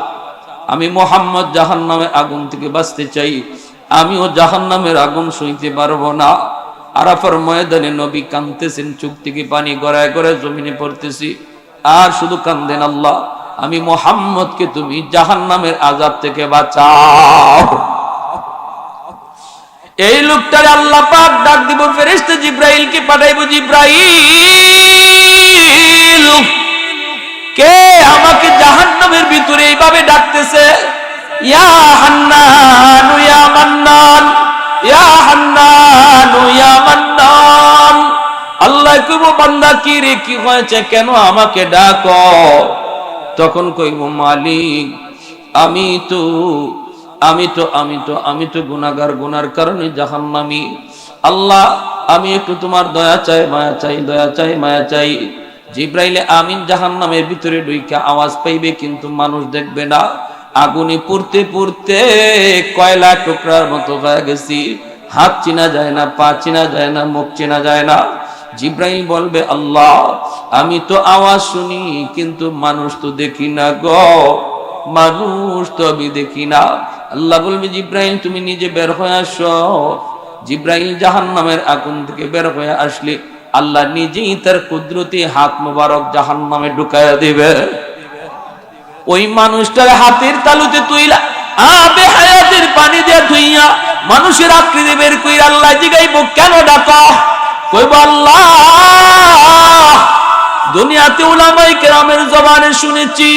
আমি মুহাম্মদ জাহান্নামের আগুন থেকে বাঁচতে চাই, আমিও জাহান্নামের আগুন সইতে পারবো না। আরাফার ময়দানে নবী কাঁদতেছেন, চোখ থেকে পানি গড়ায় গড়ায় জমিনে পড়তেছি, আর শুধু কান্দেন, আল্লাহ আমি মুহাম্মদকে তুমি জাহান্নামের আযাব থেকে বাঁচাও। এই লোকটারে আল্লাহ পাক ডাক দিব, ফেরেশতা জিব্রাইলকে পাঠাইবো, জিব্রাইল কে আমাকে জাহান্নামের ভিতরে এইভাবে ডাকতেছে? ইয়া হান্নান ইয়া মান্নান, ইয়া হান্নান ইয়া মান্নান। আল্লাহ কইব বান্দা কি রে, কি হয়েছে, কেন আমাকে ডাকো? তখন কইব মালিক আমি তো গুনাহগার, গুনার কারণে জাহান্নামী। আল্লাহ আমি একটু তোমার দয়া চাই, মায়া চাই, দয়া চাই, মায়া চাই। জিব্রাইলে আমিন জাহান্নামের ভিতরে ঢুইকা আওয়াজ পাইবে, কিন্তু মানুষ দেখবে না। আগুনে পুড়তে পুড়তে কয়লা টুকরার মতো হয়ে গেছি, হাত চিনা যায় না, পা চিনা যায় না, মুখ চিনা যায় না। জিব্রাইল বলবে আল্লাহ আমি তো আওয়াজ শুনি, কিন্তু মানুষ তো দেখি না গো, মানুষ তো আমি দেখি না। আল্লাহ বলবে জিব্রাইল তুমি নিজে বের হয়ে আসো। জিব্রাইল জাহান্নামের আগুন থেকে বের হয়ে আসলে আল্লাহ নিজেই তার কুদরতি হাত মোবারক জাহান্নামে ঢুকাইয়া দিবে। ওই মানুষটার হাতের তালুতে তুইলা আবে হায়াতের পানি দিয়ে ধুইয়া মানুষের আকৃতি বের কইরা আল্লাহ জিগাইব কেন ডাকা? কইব আল্লাহ দুনিয়াতে উলামায়ে কেরামের জবানে শুনেছি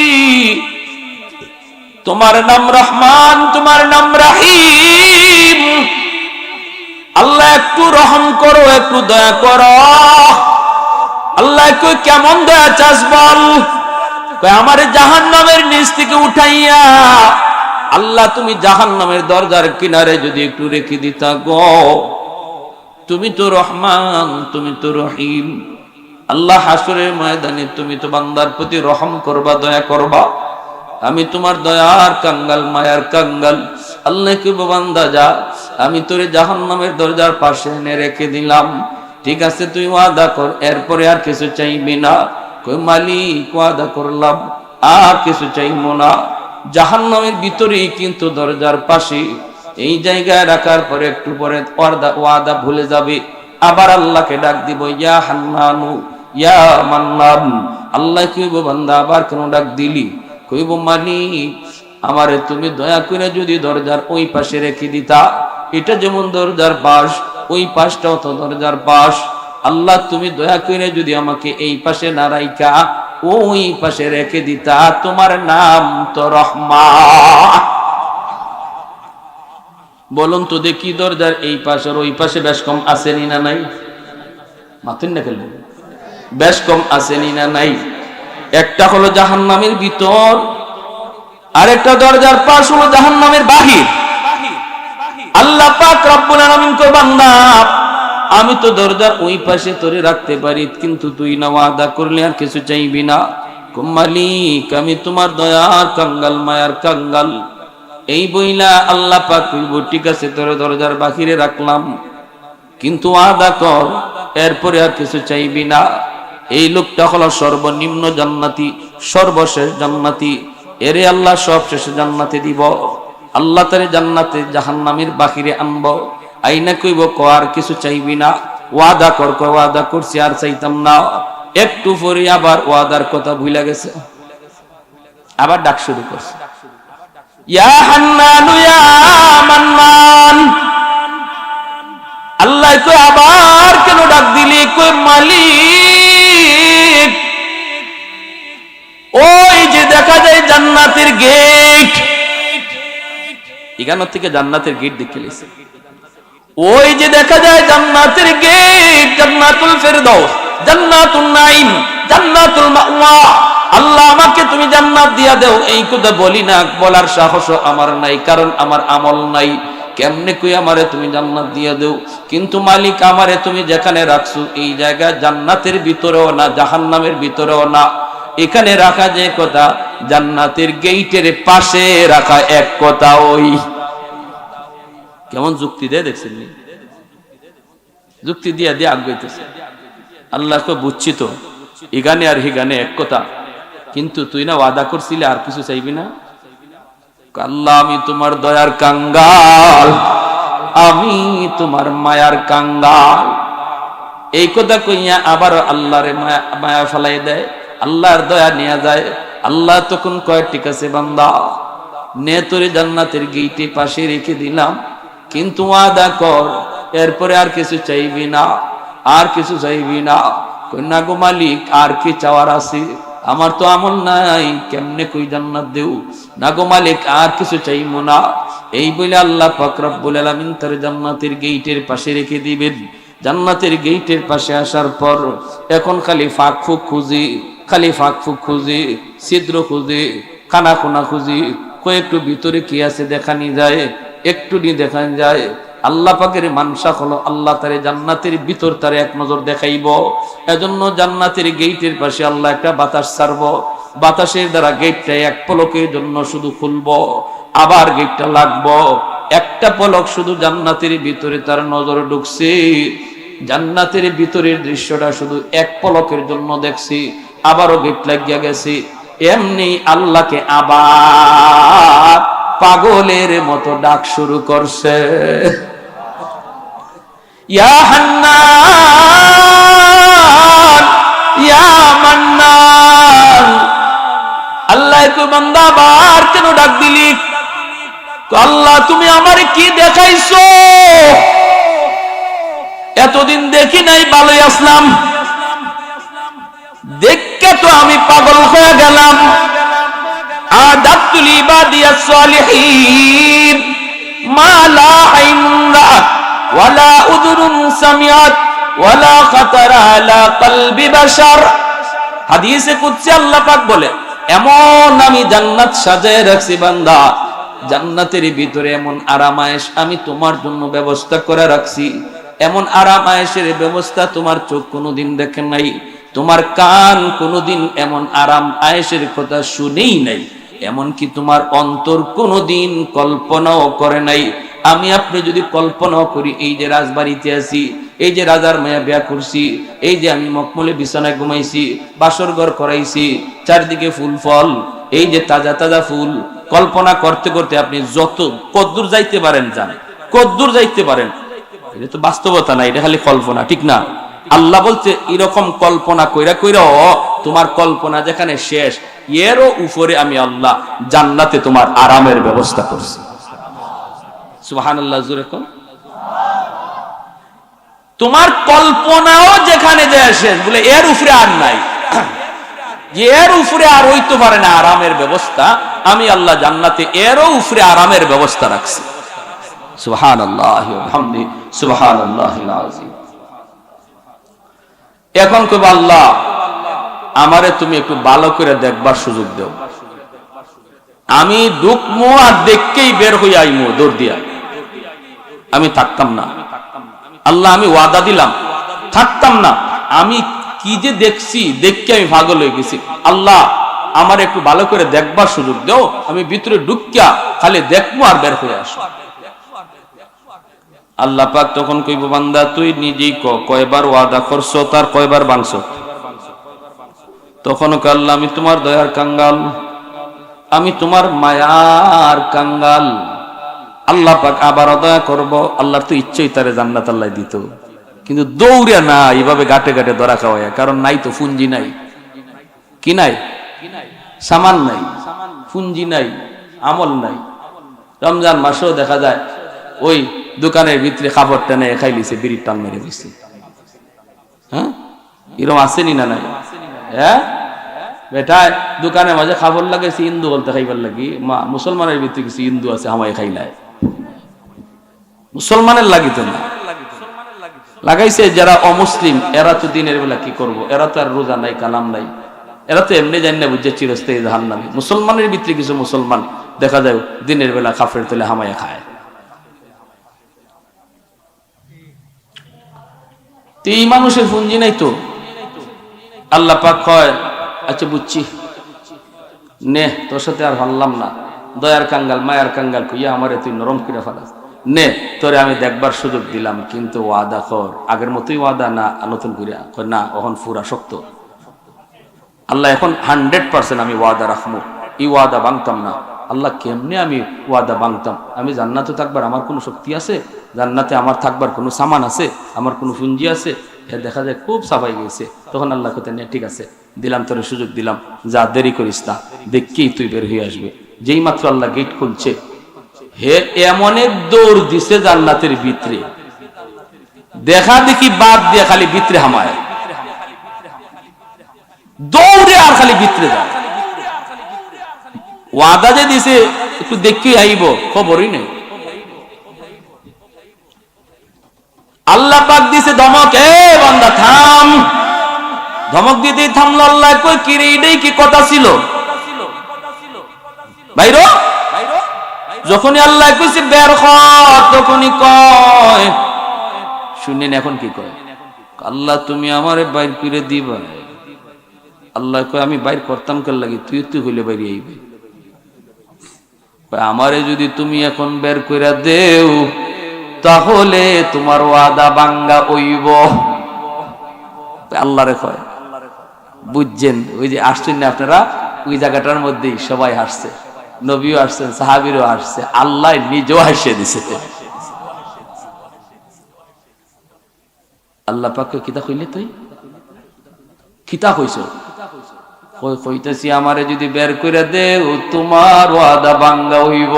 তোমার নাম রহমান, তোমার নাম রহিম। আল্লাহ একটু রহম করো, একটু দয়া করো। আল্লাহ কই কেমন দয়া চাস বল? কই আমার জাহান্নামের নিচ থেকে উঠাইয়া আল্লাহ তুমি জাহান্নামের দরজার কিনারে যদি একটু রেখে দিতা গো। তুমি তো রহমান, তুমি তো রহিম। আল্লাহ হাসরের ময়দানে তুমি তো বান্দার প্রতি রহম করবা, দয়া করবা। আমি তোমার দয়ার কাঙ্গাল, মায়ার কাঙ্গাল। আল্লাহ কইব বান্দা যা, আমি তোরে জাহান্নামের দরজার পাশে এনে রেখে দিলাম, ঠিক আছে তুই ওয়াদা কর এরপরে আর কিছু চাইবি না। কই মালিক ওয়াদা করলাম, আর কিছু চাইবো না। জাহান্নামের ভিতরেই কিন্তু দরজার পাশে এই জায়গায় রাখার পরে একটু পরে ওয়াদা ভুলে যাবে, আবার আল্লাহকে ডাক দিব, ইয়া হান্নানু ইয়া মান্নান। আল্লাহ কইব বান্দা আবার কেন ডাক দিলি? কইব মালিক আমারে তুমি দয়া করে যদি দরজার ওই পাশে রেখে দিতা, এটা যেমন দরজার পাশ, ওই পাশটাও তো দরজার পাশ। আল্লাহ তুমি দয়া করে যদি আমাকে এই পাশে না রাইখা ওই পাশে রেখে দিতা, তোমার নাম তো রহমান। বলুন তো দেখি দরজার এই পাশে আর ওই পাশে বেশ কম আসেনি না নাই? মাথুন না খেলবে, বেশ কম আসেনি না নাই? একটা হলো জাহান্নামের ভিতর, আরেকটা দরজার পাশ হলো জাহান্নামের বাহির। আল্লাহ পাক রব্বুল আলামিন কই বান্দা আমি তো দরজার ওই পাশে তোরে রাখতে পারি, কিন্তু তুই না ওয়াদা করলে আর কিছু চাইবি না। মালিক আমি তোমার দয়ার কাঙ্গাল, মায়ার কাঙ্গাল। এই বইলা আল্লাহ পাক কইব ঠিক আছে তোরে দরজার বাহিরে রাখলাম, কিন্তু ওয়াদা কর এরপরে আর কিছু চাইবি না। এই লোকটা হলো সর্বনিম্ন জান্নাতি, সর্বশেষ জান্নাতি। এরে আল্লাহ সব শেষে জান্নাতে দিব। আল্লাহ তারে জান্নাতে জাহান্নামের বাহিরে আনবো, আইনা কইব ক আর কিছু চাইবি না? ওয়াদা কর, ওয়াদা করছি আর চাইতাম না। একটু পরে আবার ওয়াদার কথা ভুলে গেছে, আবার ডাক শুরু করছে, ইয়া হান্নানু ইয়া মান্নান। আল্লাহ কই আবার কেন ডাক দিলি? কই মালিক ওই যে দেখা যায় জান্নাতের গেট, এখান থেকে জান্নাতের গেট দেখে লিছে, ওই যে দেখা যায় জান্নাতের গেট, জান্নাতুল ফেরদাউস, জান্নাতুন নাঈম, জান্নাতুল মাওয়া। আল্লাহ আমাকে তুমি জান্নাত দিয়া দাও, এই কথা বলি না, বলার সাহস আমার নাই, কারণ আমার আমল নাই। কেমনে কই আমারে তুমি জান্নাত দিয়া দাও? কিন্তু মালিক আমারে তুমি যেখানে রাখছো এই জায়গা জান্নাতের ভিতরেও না, জাহান্নামের ভিতরেও না। এখানে রাখা যে কথা জান্নাতের গেইটের পাশে রাখা এক কথা। ওই কেমন যুক্তি দেয় দেখছেন? যুক্তি দিয়া দিয়ে আগাইতেছে। আল্লাহকে বুঝছি তো এখানে আর হিগানে এক কথা, কিন্তু তুই না ওয়াদা করছিলি আর কিছু চাইবি না? আল্লাহ আমি তোমার দয়ার কাঙ্গাল, আমি তোমার মায়ার কাঙ্গাল। এই কথা কইয়া আবার আল্লাহর মায়া ফেলাই দেয়, আল্লাহর দয়া নিয়ে যায়। আল্লাহ তখন কয় ঠিক আছে বান্দা, নে তোরে জান্নাতের গেইটে পাশে রেখে দিলাম, কিন্তু ওয়াদা কর এরপরে আর কিছু চাইবি না, আর কিছু চাইবি না। কন্যা গো মালিক আর কি চাওয়ার আছে? আমার তো আমল নাই, কেমনে কই জান্নাত দেও? না গো মালিক আর কিছু চাইবো না। এই বলে আল্লাহ পাক রব্বুল আলামিন তার জান্নাতের গেইটের পাশে রেখে দিবেন। জান্নাতের গেইটের পাশে আসার পর এখন খালি ফাঁক ফুক খুঁজি, খালি ফাঁক ফুক খুঁজি, ছিদ্র খুঁজি, খানা খোনা খুঁজি, কয়েকটু ভিতরে কি আছে দেখানি যায়, একটু নি দেখান যায়। আল্লাহ পাকের মানসা হলো আল্লাহ তারে জান্নাতের ভিতর তারে এক নজর দেখাইব। এজন্য জান্নাতের গেইটের পাশে আল্লাহ একটা বাতাস ছাড়বো, বাতাসের দ্বারা গেটটা এক পলকের জন্য শুধু খুলবো, আবার গেটটা লাগবো। একটা পলক শুধু জান্নাতের ভিতরে তার নজর ঢুকছে, জান্নাতের ভিতরের দৃশ্যটা শুধু এক পলকের জন্য দেখছি, আবারও গেট লাগিয়া গেছে। এমনি আল্লাহকে আবার পাগলের মতো ডাক শুরু করছে, ইয়া হান্নান ইয়া মান্নান। আল্লাহ কই বান্দা আবার কেন ডাক দিলি? তো আল্লাহ তুমি আমারে কি দেখাইছো? এতদিন দেখি নাই, ভালোই আসলাম, দেখে তো আমি পাগল হয়ে গেলাম। আদাতুল ইবাদিয়াস সালিহিন মা লা আইনুন রাআত ওয়ালা উযুরুন সামিআত ওয়ালা খাতারা আলা কলবি বাশার। হাদিসে কুদসি আল্লাহ পাক বলে, এমন আমি জান্নাত সাজায় রাখছি বান্দা, জান্নাতের ভিতরে এমন আরাম আয়েশ আমি তোমার জন্য ব্যবস্থা করে রাখছি, এমন আরাম আয়েশের ব্যবস্থা তোমার চোখ কোনোদিন দেখে নাই, তোমার কান কোনোদিন এমন আরাম আয়েশের কথা শুনেই নাই। এমনকি তোমার অন্তর কোনোদিন কল্পনাও করে নাই। আমি আপনি যদি কল্পনাও করি, এই যে রাজবাড়িতে আছি, এই যে রাজার মায়া বিয়া করছি, এই যে আমি মখমলে বিছানায় ঘুমাইছি, বাসর ঘর করাইছি, চারদিকে ফুল ফল, এই যে তাজা তাজা ফুল, কল্পনা করতে করতে আপনি যত কদ্দূর যাইতে পারেন যান, কদ্দূর যাইতে পারেন। এটা তো বাস্তবতা না, এটা খালি কল্পনা, ঠিক না? আল্লাহ বলছে এরকম কল্পনা কইরা কইরা তোমার কল্পনা যেখানে শেষ, এরও উপরে আমি আল্লাহ জান্নাতে তোমার আরামের ব্যবস্থা করছি। সুবহানাল্লাহ, জোরে কোন। তোমার কল্পনাও যেখানে যায় শেষ, বলে এর উপরে আর নাই, যে এর উপরে আর হইতে পারে না আরামের ব্যবস্থা, আমি আল্লাহ জান্নাতে এরও উপরে আরামের ব্যবস্থা রাখছি। সুবহানাল্লাহ ওয়া বিহামদিহি সুবহানাল্লাহিল আযীম। এখন কইবা আল্লাহ আমারে তুমি একটু ভালো করে দেখবার সুযোগ দাও, আমি ঢুকমু আর দেখকেই বের হই আইমু দৌড় দিয়া, আমি থাকতাম না। আল্লাহ আমি ওয়াদা দিলাম থাকতাম না, আমি কি যে দেখছি, দেখকে আমি পাগল হয়ে গেছি। আল্লাহ আমার একটু ভালো করে দেখবার সুযোগ দাও, আমি ভিতরে ঢুকিয়া খালি দেখবো আর বের হয়ে আসবো। আল্লাহ পাক তখন কইব, বান্দা তুই নিজেই কয়বার ওয়াদা করছো, তার কয়বার ভাঙছো? তখন আল্লাহ আমি তোমার দয়ার কাঙ্গাল, আমি তোমার মায়ার কাঙ্গাল। আল্লাহ পাক আবার দয়া করব, আল্লাহর তো ইচ্ছেই তারে জান্নাত আল্লাহ দিত, কিন্তু দৌড়ে না এইভাবে গাটে গাটে ধরা খাওয়ায়, কারণ নাই তো পুঞ্জি নাই, কি নাই, সামান নাই, পুঞ্জি নাই, আমল নাই। রমজান মাসেও দেখা যায় ওই দোকানের ভিতরে খাবার টেনে খাই লিছে, বিড়ির টান মেরে দিচ্ছে। হ্যাঁ, এরকম আসেনি না নাই? হ্যাঁ বেটায় দোকানের মাঝে খাবার লাগাইছে হিন্দু বলতে খাইবার লাগি, মা মুসলমানের ভিতরে কিছু হিন্দু আছে হামাই খাইলায়, মুসলমানের লাগিত না, লাগাইছে যারা অমুসলিম, এরা তো দিনের বেলা কি করব, এরা তো আর রোজা নাই, কালাম নাই, এরা তো এমনি জানি না বুঝছে চিরস্থায়ী জাহান্নামী। মুসলমানের ভিতরে কিছু মুসলমান দেখা যায় দিনের বেলা কাফের তেলে হামাইয়া খায়। এই মানুষের পুঞ্জি নাই তো। আল্লাহ পাক কয়, আচ্ছা বুঝছি, নে তোর সাথে আর ভাবলাম না, দয়ার কাঙ্গাল মায়ার কাঙ্গাল কইয়া আমারে তুই নরম করে ফেলাস, নে তোরে আমি দেখবার সুযোগ দিলাম, কিন্তু ওয়াদা কর আগের মতোই ওয়াদা না নতুন করে। না, এখন পুরা শক্ত। আল্লাহ এখন 100% আমি ওয়াদা রাখবো, এই ওয়াদা ভাঙতাম না। আল্লাহ কেমনে আমি ওয়াদা ভাঙতাম? আমি জান্নাতে থাকবার আমার কোনো শক্তি আছে? জান্নাতে আমার থাকবার কোনো সামান আছে? আমার কোনো পুঞ্জি আছে? দেখা যায় খুব সাফাই গেছে। তখন আল্লাহ কথা নিয়ে, ঠিক আছে দিলাম তোরে সুযোগ দিলাম, যা দেরি করিস না, দেখকেই তুই বের হয়ে আসবে। যেই মাত্র আল্লাহ গেট খুলছে, হে এমন এক দৌড় দিছে জান্নাতের ভিতরে, দেখা দেখি বাদ দিয়ে খালি ভিতরে হামায়, দৌড়ে আর খালি ভিতরে যায়। ওয়াদা যে দিছে একটু দেখি আইব, খবরই নেই। আল্লাহ পাক দিছে ধমক, এ বান্দা থাম। ধমক দিতেই থামলো। আল্লাহ কই কি রে, এটাই কি কথা ছিল? বাইরো, যখনই আল্লাহ কইছে বের হ, তখনই কয় শুনেন এখন কি কয়, আল্লাহ তুমি আমারে বাইর করে দিবা। আল্লাহ কয় আমি বাইর করতাম কার লাগি, তুই হইলে বাইরে আইবে। আমারে যদি তুমি এখন বের কইরা দেও, তাহলে তোমার ওয়াদা ভাঙ্গা হইব। আল্লাহরে কয়, বুঝছেন? ওই যে আসছেন না আপনারা, ওই জায়গাটার মধ্যেই সবাই হাসছে, নবীও আসছেন, সাহাবীরও আসছে, আল্লাহ নিজেও হাসিয়ে দিছে। আল্লাহ পাক কিতা কইলে, তুই কিতা কইছ? কইতেছি আমারে যদি বের করে দেও, তোমার ওয়াদা ভাঙ্গা হইব।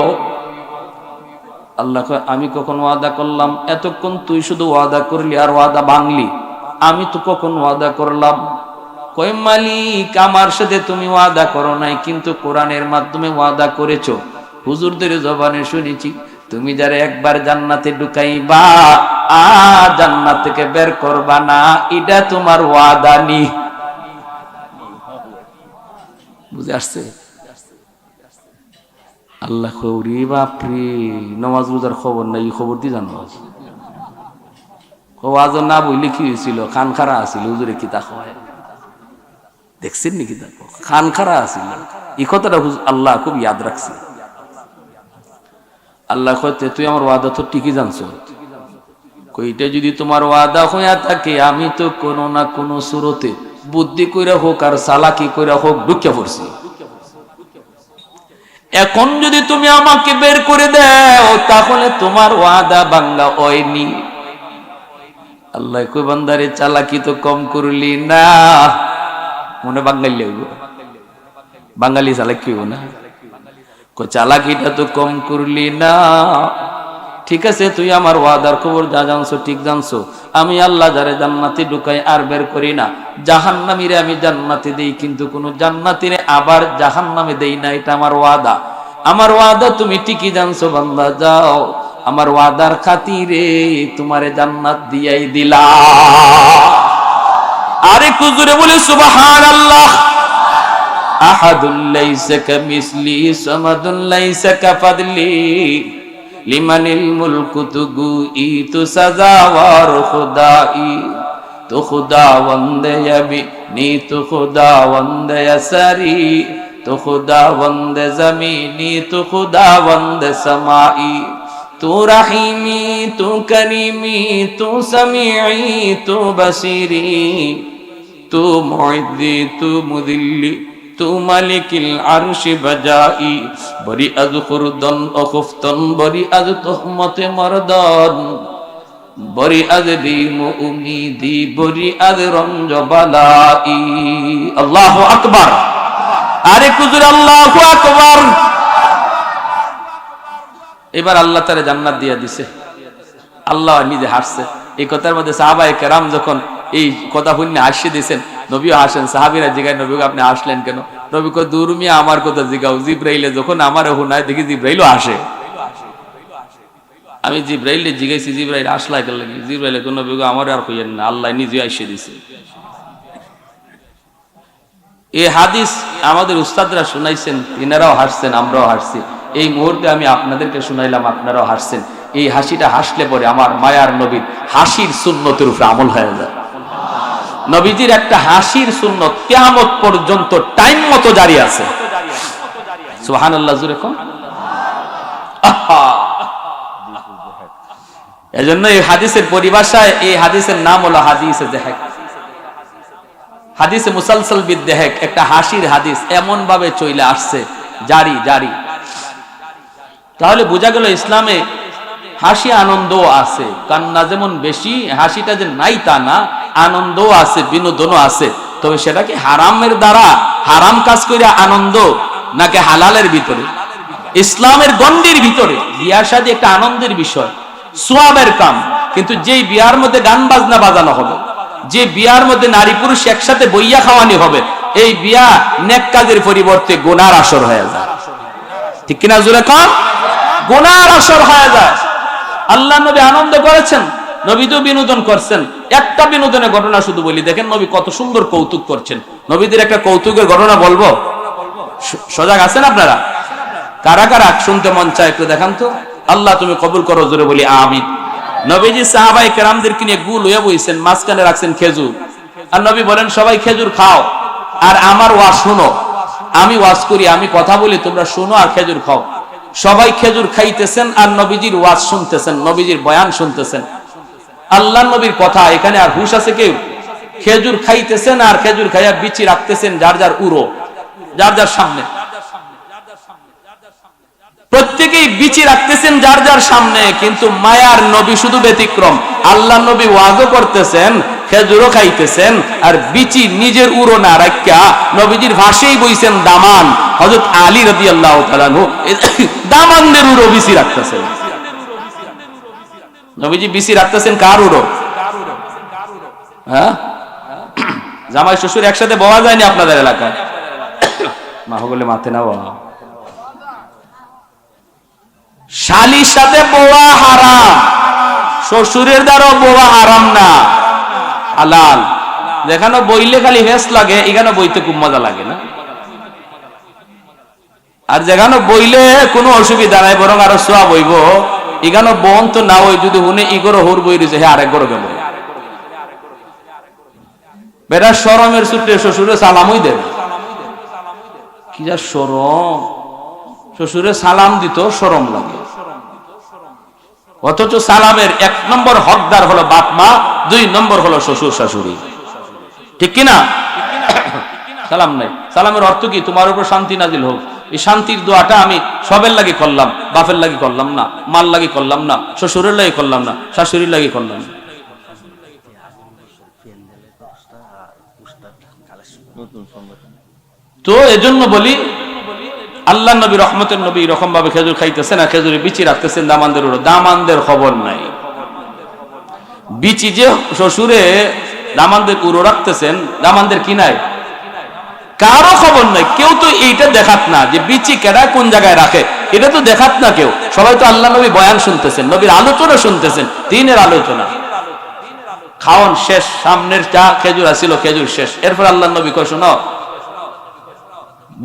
আল্লাহ কয়, আমি কখন ওয়াদা করলাম? এতক্ষণ তুই শুধু ওয়াদা করলি আর ওয়াদা ভাঙলি, আমি তো কখন ওয়াদা করলাম? কয় মালিক, আমার সাথে তুমি ওয়াদা করো নাই, কিন্তু কোরআনের মাধ্যমে ওয়াদা করেছো, হুজুরদের জবানে শুনেছি, তুমি যারা একবার জান্নাতে ঢুকাইবা আর জান্নাত থেকে বের করবা না, এটা তোমার ওয়াদা নি। বুঝে আসছে? আল্লাহ খবরি, বাপরে, নামাজ রোজার খবর নাই, খবর দি জানো? আজ না বইলে কি হয়েছিল? খান খারা আছিল, হুজুরে কিতা হয় দেখছেন নাকি? খান খারা আছিল। এই কথাটা আল্লাহ খুব ইয়াদ রাখছে। আল্লাহ কইতে তুই আমার ওয়াদা তো ঠিকই জানছো, কইটা যদি তোমার ওয়াদা হইয়া থাকে আমি তো কোনো না কোনো সুরতে বুদ্ধি কইরা হোক আর চালাকি কইরা হোক ঢুকে পড়ছি। এখন যদি তুমি আমাকে বের করে দাও তাহলে তোমার ওয়াদা ভাঙ্গা হয়নি। আল্লাহ কই বান্দারে চালাকি তো কম করলি না, মনে বাঙালি বাঙালি চালাকি না, চালাকিটা তো কম করলি না। ঠিক আছে তুই আমার ওয়াদার খবর যা জানছো ঠিক জানছো, আমি আল্লাহ যারে জান্নাতে ঢুকাই আর বের করি না, জাহান্নামীরে আমি জান্নাতে দেই কিন্তু কোন জান্নাতীরে আবার জাহান্নামে দেই না, এটা আমার ওয়াদা। আমার ওয়াদা তুমি ঠিকই জানছো বান্দা, যাও আমার ওয়াদার খাতিরে তোমারে জান্নাত দিয়াই দিলা। আরে কুজুরে বলে সুবহানাল্লাহ। আহাদুল লাইসা কামিসলি সামাদুল লাইসা কাফাদলি লিমানিল মুলকু তুগু ই তু সাজাওয়ার খুদাই তো খুদাওয়ান্দে আবি নি তো খুদাওয়ান্দে আসরি তো খুদাওয়ান্দে জমিনি তো খুদাওয়ান্দে সমাই তু রহিমি তু করিমি তু সমিঈ তু বসিরি তু মুইদ্দি তু মুদিল্লি তু মালিকিল আরশি বজাই বরি আজ খুরদন অখুফতন বরি আজ তোহমতে মরদন বরি আজ বিম উমিদি বরি আজ রঞ্জ বালাই। আল্লাহু আকবার। আরে কুজুর আল্লাহু আকবার। এবার আল্লাহ তাআলা জান্নাত দিয়ে দিছে, আল্লাহ নিজে হাসছে। এই কথার মধ্যে সাহাবায়ে কেরাম যখন এই কথা শুনে হাসি দিয়েছেন, নবীও হাসেন। সাহাবীরা জিজ্ঞাসা নবী আপনি হাসলেন কেন? নবী কয় দূর মিয়া আমার কথা জিগাও, জিবরাইলে যখন আমার হুনায় দেখি জিবরাইলও হাসে। আমি জিবরাইলে জিগাইছি জিবরাইল আসলা কেন লাগি? জিবরাইলে কোন নবী আমার আর কইয়েন না, আল্লাহ নিজে আইসে দিছে। এই হাদিস আমাদের উস্তাদরা শুনাইছেন, তিনারাও হাসছেন, আমরাও হাসছি। এই মুহূর্তে আমি আপনাদেরকে শুনাইলাম, আপনারাও হাসছেন। এই হাসিটা হাসলে পরে আমার মায়ার নবীর হাসির সুন্নতের উপরে আমল হয়ে যায়। নবীজির একটা হাসির সুন্নত কিয়ামত পর্যন্ত টাইম মতো জারি আছে। সুবহানাল্লাহ জোরে কোন। এজন্য এই হাদিসের পরিভাষায় এই হাদিসের নাম হলো হাদিসে দেহেক, হাদিসে মুসালসাল বিদ্দেহেক, একটা হাসির হাদিস এমন ভাবে চলে আসছে জারি জারি। তাহলে বোঝা গেল ইসলামে হাসি আনন্দও আছে, কান্না যেমন বেশি, হাসিটা যে নাই তা না, আনন্দও আছে, বিনোদনও আছে। তবে সেটা কি হারামের দ্বারা হারাম কাজ করে আনন্দ নাকি হালালের ভিতরে, ইসলামের গণ্ডির ভিতরে? বিয়ার শাদী একটা আনন্দের বিষয়, সোয়াবের কাম। কিন্তু যেই বিয়ার মধ্যে গান বাজনা বাজানো হবে, যে বিয়ার মধ্যে নারী পুরুষ একসাথে বইয়া খাওয়ানি হবে, এই বিয়া নেক কাজের পরিবর্তে গুনার আসর হয়ে যায়। ঠিক কিনা জোরে কম? গুনার আসর হয়ে যায়। আল্লাহ নবী আনন্দ করেছেন, নবী তো বিনোদন করছেন। একটা বিনোদনের ঘটনা শুধু বলি, দেখেন নবী কত সুন্দর কৌতুক করছেন। নবীদের একটা কৌতুকের ঘটনা বলবো, সজাগ আছেন আপনারা? কারা কারা শুনতে মন চায় একটু দেখান তো। আল্লাহ তুমি কবুল করো, জোরে বলি আমিন। নবীজি সাহাবায়ে কেরামদেরকে নিয়ে গুল হয়ে বইছেন, মাঝখানে রাখছেন খেজুর, আর নবী বলেন সবাই খেজুর খাও আর আমার ওয়াজ শুনো। আমি ওয়াজ করি, আমি কথা বলি, তোমরা শুনো আর খেজুর খাও। সবাই খেজুর খাইতেছেন আর নবীজির ওয়াজ শুনতেছেন, নবীজির বয়ান শুনতেছেন। আল্লাহ নবীর কথা, এখানে আর হুশ আছে কেউ? খেজুর খাইতেছেন আর খেজুর খাইয়া বিচি রাখতেছেন যার যার উরো, যার যার সামনে। প্রত্যেকেই বিচি রাখতেছেন যার যার সামনে, কিন্তু মায়ার নবী শুধু ব্যতিক্রম। আল্লাহ নবী ওয়াজও করতেছেন, খেজুরও খাইতেছেন, আর বিচি নিজের উরো না রাখিয়া নবীজির ভাষেই বইছেন দামান। হযরত আলী রাদিয়াল্লাহু তাআলা আনহু দামানদের উরো বিচি রাখতেছেন। নবীজি বিচি রাখতেছেন কার উরো? হ্যাঁ, জামাই শ্বশুর একসাথে বওয়া যায়নি আপনাদের এলাকায়? মা হলে মাথে না বাবা, শালির সাথে বোয়া হারাম, শ্বশুরের দ্বারা বোয়া হারাম না, হালাল। যেখানে বইলে খালি হেস লাগে, এখানে বইতে খুব মজা লাগে না? আর যেখানে বইলে কোনো অসুবিধা নাই, বরং আরো সোয়া বইব, এখানে বোন তো না ওই যদি হুনে ইগর হুর বই রয়েছে, হ্যাঁ আরেক গরো গেল বেটা শরমের ছুটে শ্বশুরে সালামই দেবে। কি যা শরম, শ্বশুরে সালাম দিত শরম লাগে, অথচ সালামের 1 নম্বর হকদার হলো বাপ মা, 2 নম্বর হলো শ্বশুর শাশুড়ি, ঠিক কিনা? সালাম নাই, সালামের অর্থ কি? তোমার উপর শান্তি নাজিল হোক। এই শান্তির দোয়াটা আমি সবের লাগি করলাম, বাপের লাগি করলাম না, মার লাগি করলাম না, শ্বশুরের লাগি করলাম না, শাশুড়ির লাগি করলাম না। তো এজন্য বলি, আল্লাহ নবী রহমতের নবী এরকম ভাবে খেজুর খাইতেছেন আর খেজুরের বিচি রাখতেছেন দামানদের উপর। দামানদের খবর নাই, বিচি যে শ্বশুরে দামানদের উড়ো রাখতেছেন, দামানদের কি নাই, কারো খবর নাই। কেউ তো এইটা দেখাত না যে বিচি কেডা কোন জায়গায় রাখে, এটা তো দেখাত না কেউ। সবাই তো আল্লাহ নবী বয়ান শুনতেছেন, নবীর আলোচনা শুনতেছেন, দিনের আলোচনা। খাওয়ান শেষ, সামনের যা খেজুর আসিল খেজুর শেষ। এরপর আল্লাহ নবী কয়, শোনো,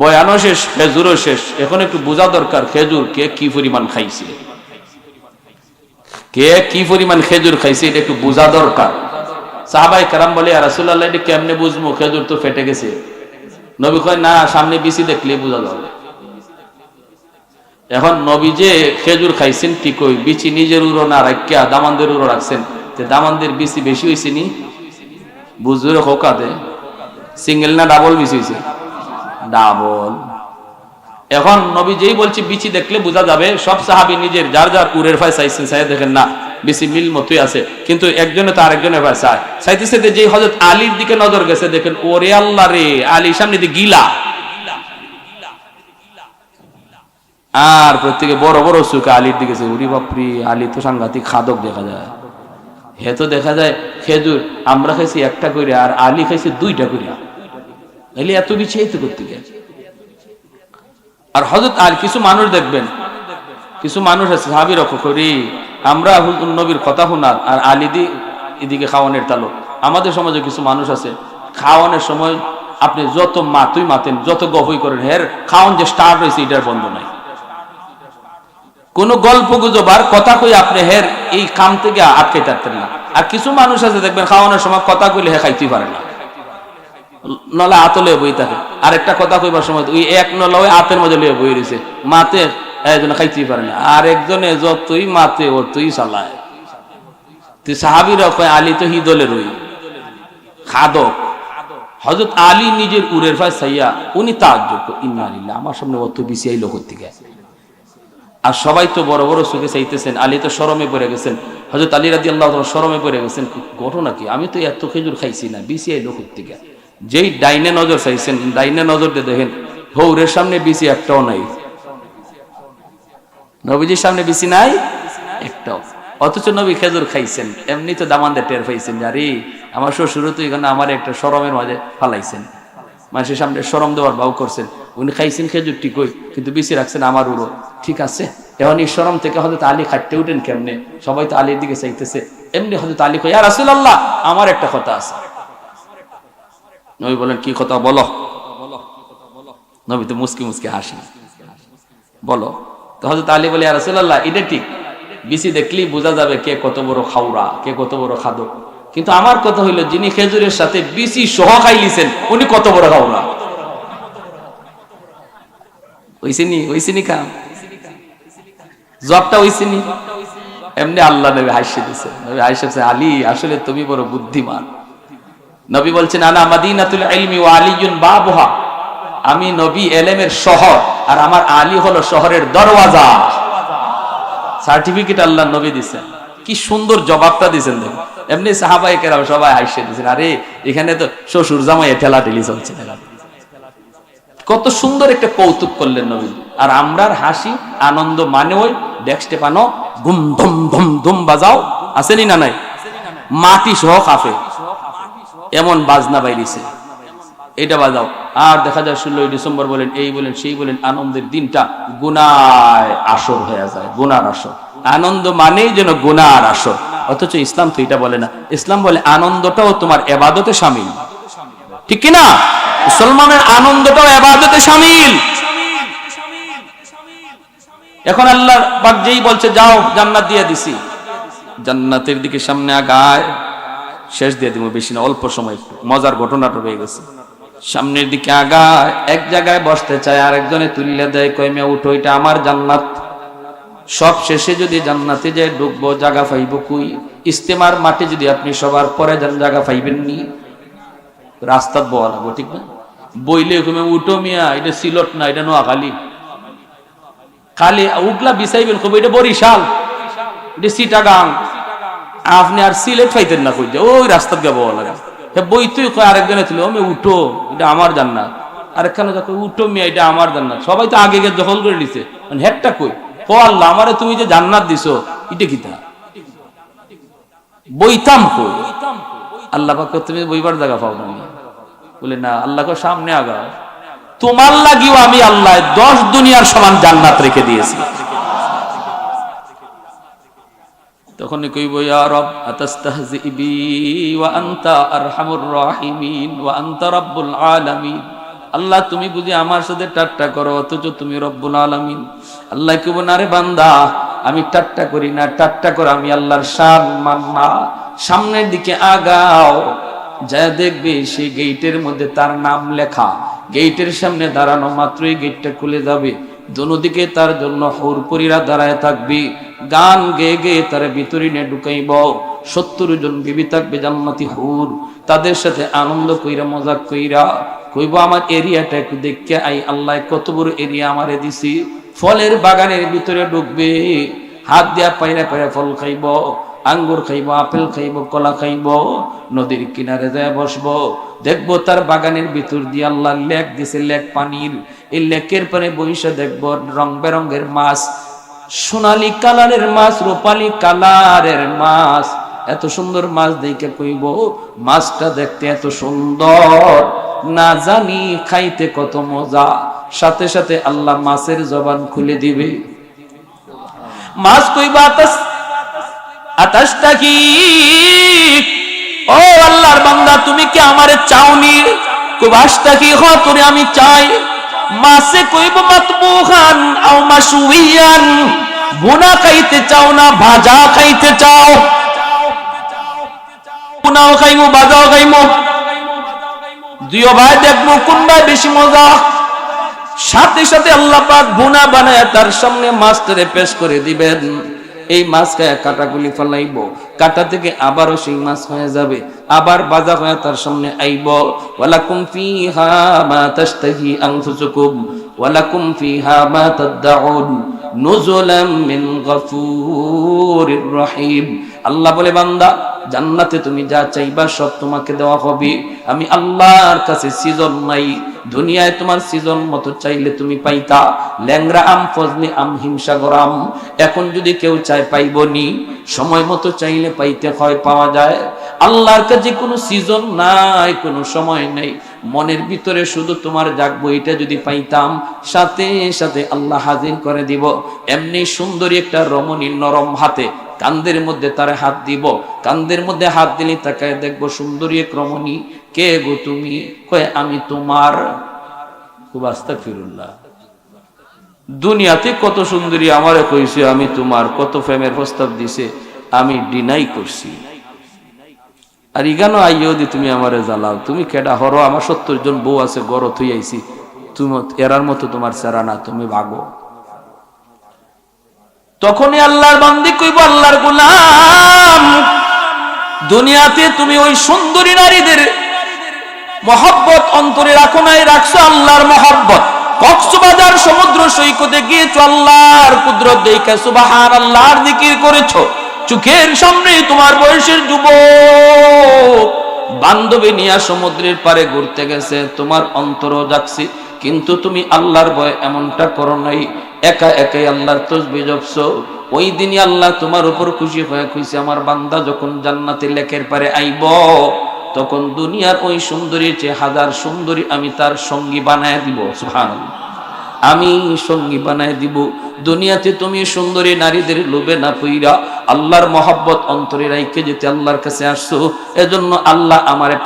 বয়ানও শেষ, খেজুরও শেষ, এখন একটু বোঝা দরকার খেজুর কে কি পরিমাণ খাইছে, কে কি পরিমাণ খেজুর খাইছে, এটা একটু বোঝা দরকার। সাহাবায়ে কেরাম বলে, ইয়া রাসূলুল্লাহ, এটা কেমনে বুঝবো? খেজুর তো ফেটে গেছে। নবী কয়, না, সামনে বিচি দেখলে বোঝা যাবে। এখন নবী যে খেজুর খাইছেন ঠিকই, বিচি নিজের উড়ো না রাখিয়া দামানদের উড়ো রাখছেন, দামানদের বিচি বেশি হয়েছে নি? বুঝুরে খোকাতে সিঙ্গেল না ডাবল বিচি হয়েছে? ডাবল। এখন নবী যেই বলছে বিচি দেখলে বোঝা যাবে, সব সাহাবী নিজের যার যার উড়ের ফায় চাইছেন, চাই দেখেন না বিচি মিল মতোই আছে, কিন্তু একজনে তো আরেকজনের ফায় চায়, চাইতেছে যে হযরত আলীর দিকে নজর গেছে, দেখেন ওরে আল্লাহ রে, আলী সামনে দিয়ে গিলা, আর প্রত্যেকে বড় বড় চোখে আলীর দিকে, উরি বাপরি, আলী তো সাংঘাতিক খাদক দেখা যায়। হে তো দেখা যায় খেজুর আমরা খাইছি 1টা করে, আর আলী খাইছে 2টা করে, এলি এত বিচি এই তো করতে গেছে। আর হযরত আর কিছু মানুষ দেখবেন, কিছু মানুষ আছে সাহাবী রক্ষ করি, আমরা নবীর কথা শোনার আর আলী দি এদিকে খাওয়ানোর তালো। আমাদের সমাজে কিছু মানুষ আছে, খাওয়ানোর সময় আপনি যত মাতুই মাতেন, যত গফই করেন, হের খাওয়ান যে স্টার্ট হয়েছে এটার বন্ধ নাই। কোন গল্প গুজব আর কথা কই আপনি হের এই কাম থেকে আটকে থাকতেন না। আর কিছু মানুষ আছে দেখবেন খাওয়ানোর সময় কথা কইলে হে খাইতেই পারে না, নলা আতলে বই থাকে। আরেকটা কথা কইবার সময় ওই এক নলা ওই আতের মধ্যে লিয়ে বই রয়েছে, মাতে একজনে খাইতেই পারে না, আর একজনে যতই মাতে অতই চালায়। তুই সাহাবীরা কয় আলী তো হিদলের ওই খাদক। হযরত আলী নিজের উরের ফায় চাইয়া উনি তাজ্জুব, ইন্না লিল্লাহ, আমার সামনে অত বেশি আইলো করতে গেছে। আর সবাই তো বড় বড় চোখে চাইতেছেন, আলী তো শরমে পড়ে গেছেন। হযরত আলী রাদিয়াল্লাহু তাআলা শরমে পড়ে গেছেন, ঘটনা কি? আমি তো এত খেজুর খাইছি না, বেশি আইলো করতে গেছে। যেই ডাইনে নজর চাইছেন, ডাইনে নজর দিয়ে দেখেন হৌরের সামনে বিচি একটাও নাই, নবীজির সামনে বিচি নাই একটাও, অথচ নবী খেজুর খাইছেন। এমনি তো দামানদের টের পাইছেন, আরে আমার শ্বশুর তো এখানে আমার একটা শরমের মাঝে ফালাইছেন, মানুষের সামনে শরম দেওয়ার ভাও করছেন। উনি খাইছেন খেজুর ঠিকই, কিন্তু বিচি রাখছেন আমার উড়ো, ঠিক আছে। এখন এই শরম থেকে হযরত আলী খাটতে উঠেন কেমনে? সবাই তো আলীর দিকে চাইতেছে। এমনি হযরত আলী কয়, ইয়া রাসূলুল্লাহ, আমার একটা কথা আছে। নবী বলেন, কি কথা? বলো। নবী তো মুস্কি মুস্কি হাসি, বলো। তো হযরত আলী বলে, ইয়া রাসূলুল্লাহ, এটা ঠিক, বিচি দেখলেই বোঝা যাবে কে কত বড় খাওরা, কে কত বড় খাদক, কিন্তু আমার কথা হইলো যিনি খেজুরের সাথে বিচি সহ খাইলিছেন উনি কত বড় খাওরা। ওইসিনি কাম জবটা ওইসিনি। এমনি আল্লাহ নবী হাসি দিছে, নবী হাসি দিছে, আলী আসলে তুমি বড় বুদ্ধিমান। নবী বলছেন, আনা মাদিনাতুল ইলমি ওয়া আলিয়ুন বাবুহা, আমি নবী ইলমের শহর আর আমার আলী হলো শহরের দরওয়াজা। সার্টিফিকেট আল্লাহ নবী দিবেন। কি সুন্দর জবাবটা দিবেন দেখুন। এমনি সাহাবায়ে কেরাম সবাই হাসি দিয়েছেন, আরে এখানে তো শ্বশুর জামাই ঠেলাঠেলি চলছে, কত সুন্দর একটা কৌতুক করলেন নবী। আর আমরার হাসি আনন্দ মানে ওই ডেস্কে পানো গুম ধুম ধুম ধুম বাজাও, আসেনি না নাই, মাটি সহ কাফে এমন বাজনা বাইরিছে, এটা বাজাও। আর দেখা যায় 16 ডিসেম্বর বলেন, এই বলেন সেই বলেন, আনন্দের দিনটা গুনায় আসর হয়ে যায়, গুনার আসর। আনন্দ মানেই যেন গুনার আসর, অথচ ইসলাম তো এটা বলে না। ইসলাম বলে আনন্দটাও তোমার ইবাদতে শামিল, ঠিক কি না? মুসলমানের আনন্দটাও ইবাদতে শামিল। এখন আল্লাহ পাক যেই বলছে যাও জান্নাত দিয়ে দিছি, জান্নাতের দিকে সামনে আগায়, শেষ দিয়ে দিব, বেশি না, অল্প সময়, মজার ঘটনাটা রয়ে গেছে। সামনের দিকে আগায়, এক জায়গায় বসতে চায়, আরেকজনে তুললে দেয়, কই মিয়া উঠো, এটা আমার জান্নাত। সব শেষে যদি জান্নাতে যায় ঢুকবো, জায়গা পাইব কই? ইস্তেমার মাঠে যদি আপনি সবার পরে যান, জায়গা পাইবেন নি, রাস্তাত বলা লাগবো, ঠিক না? বইলে কমে উঠো মিয়া, এটা সিলট না, এটা নোয়াখালী। খালি উগলা বিছাইবেন, কবে এটা বরিশাল, এটা চিটাগাং। আপনি আর সিলেট পাইতেন না, কই ওই রাস্তাত গা বলা লাগে। বই তুই কয়, আরেকজনে তুলে আমি উঠো, এটা আমার জান্নাত। আরেকখানে দেখো উঠো মিয়া, এটা আমার জান্নাত। সবাই তো আগে গিয়ে দখল করে নিছে, হেডটা কই? ও আল্লাহ, আমারে তুমি যে জান্নাত দিছো, এটা কি তা বইতাম কই? আল্লাহ পাক তুমি বইবার জায়গা পাও না। বলে না, আল্লাহকে সামনে আগা, তোমার লাগিও আমি আল্লাহ 10 দুনিয়ার সমান জান্নাত রেখে দিয়েছি। তখন কইব, ইয়া রব আতাস্তাহজি বি ওয়া আনতা আরহামুর রাহিমিন ওয়া আনতা রাব্বুল আলামিন। আল্লাহ, তুমি বুঝি আমার সাথে ঠাট্টা করো, অথচ তুমি রব্বুল আলামিন। আল্লাহ কইব, না রে বান্দা, আমি ঠাট্টা করি না, ঠাট্টা করে আমি আল্লাহর শান মান না। সামনের দিকে আগাও, যা দেখবে সেই গেটের মধ্যে তার নাম লেখা। গেটের সামনে দাঁড়ানো মাত্রই গেটটা খুলে যাবে, দোনোদিকে তার জন্য হুরপুরীরা দাঁড়ায় থাকবে, গান গেয়ে গেয়ে তার ভিতরে নিয়ে ঢুকাইব। 70 জন বিবি থাকবে জান্নাতি হুর, তাদের সাথে আনন্দ কইরা মজাক কইরা কইব, আমার এরিয়াটা একটু দেখতে আই, আল্লাহ কত বড় এরিয়া আমারে দিছি। ফলের বাগানের ভিতরে ঢুকবে, হাত দিয়া পাইরা পাইরা ফল খাইব, আঙ্গুর খাইব, আপেল খাইব, কলা খাইব। নদীর কিনারে যায় বসবো, দেখবো তার বাগানের ভিতর দিয়ে আল্লাহ লেক দিছে, লেক পানির। এই লেকের পারে বইসা দেখবো রং বেরঙ্গের মাছ, সোনালী কালারের মাছ, রূপালী কালারের মাছ। এত সুন্দর মাছ দেখে কইব, মাছটা দেখতে এত সুন্দর, না জানি খাইতে কত মজা। সাথে সাথে আল্লাহ মাছের জবান খুলে দিবে। মাছ কইবা, আতাশটা কি? ও আল্লাহর বান্দা, তুমি কি আমারে চাওনি? কুবাসটা কি? হ, তোরে আমি চাই। মাছে কইব, মাতবুখান আও মাশউইয়ান, ভুনা খাইতে চাও না ভাজা খাইতে চাও? ভুনাও খাইমু, ভাজাও খাইমু, দুইও ভাই দেখবো কোনটাই বেশি মজা। সাথে সাথে আল্লাহ পাক ভুনা বানায় তার সামনে মাছটারে পেশ করে দিবেন। এই মাছ খায় কাটাগুলি ফেলাইব, কাটা থেকে আবারও সেই মাছ হয়ে যাবে, আবার বাজা হয়ে তার সামনে আইব। ওয়ালাকুম ফিহা মা তাশতাহি আনফুসুকুম ওয়ালাকুম ফিহা মা তাদউন নুজুলাম মিন গফুরির রহিম। আল্লাহ বলে, বান্দা, জান্নাতে তুমি যা চাইবা সব তোমাকে দেওয়া হবে। আমি আল্লাহর কাছে সিজন নাই। দুনিয়ায় তোমার সিজন মতো চাইলে তুমি পাইতা, ল্যাংরা আম, ফজলি আম, হিমসাগর আম। এখন যদি কেউ চায় পাইবনি, সময় মতো চাইলে পাইতে হয়, পাওয়া যায়। আল্লাহর কাছে কোনো সিজন নাই, কোনো সময় নেই। মনের ভিতরে শুধু তোমার জাগবো, এটা যদি পাইতাম, সাথে সাথে আল্লাহ হাজির করে দিব। এমনি সুন্দরী একটা রমণী নরম হাতে কান্দের মধ্যে তার হাত দিব, কান্দের মধ্যে হাত দিলে তাকায় দেখবো সুন্দরী এক রমণী। কে গো তুমি? কয়, আমি তোমার। খুব আস্তাগফিরুল্লাহ। দুনিয়াতে কত সুন্দরী আমারে কইছে আমি তোমার, কত প্রেমের প্রস্তাব দিছে, আমি ডিনাই করছি। আর ইগানো আইও দি তুমি আমারে জ্বালাও, তুমি কেডা? হরো, আমার 70 জন বউ আছে, গড় থই আইছি, তুমি এরার মতো তোমার চেরা না, তুমি ভাগো। তখনই আল্লাহর বান্দি কইব, আল্লাহর গোলাম, দুনিয়াতে তুমি ওই সুন্দরী নারীদের মহব্বত অন্তরে রাখো নাই, রাখছো আল্লাহর মহব্বত। কক্সবাজার সমুদ্র সৈকতে গিয়েছো, আল্লাহর কুদরত দেখে সুবহানাল্লাহর জিকির করেছো। চোখের সামনে তোমার বয়সের যুবক বান্ধবী নিয়ে সমুদ্রের পারে ঘুরতে গেছে, তোমার অন্তরও জাগছে, কিন্তু তুমি আল্লাহর ভয় এমনটা করো নাই। একা একাই আল্লাহর তাসবিহ জপছো। ওই দিনই আল্লাহ তোমার উপর খুশি হয়ে কইছে, আমার বান্দা যখন জান্নাতে লেকের পারে আইব, তখন দুনিয়ার ওই সুন্দরীর চেয়ে হাজার সুন্দরী আমি তার সঙ্গী বানায় দিব। সুবহানাল্লাহ, আমি সঙ্গী বানায় দিব। দুনিয়াতে তুমি সুন্দরী নারীদের লোভে না পইরা আল্লাহর মহব্বত অন্তরে রাইখে যেতে আল্লাহর কাছে আসছো, এজন্য আল্লাহ আমারে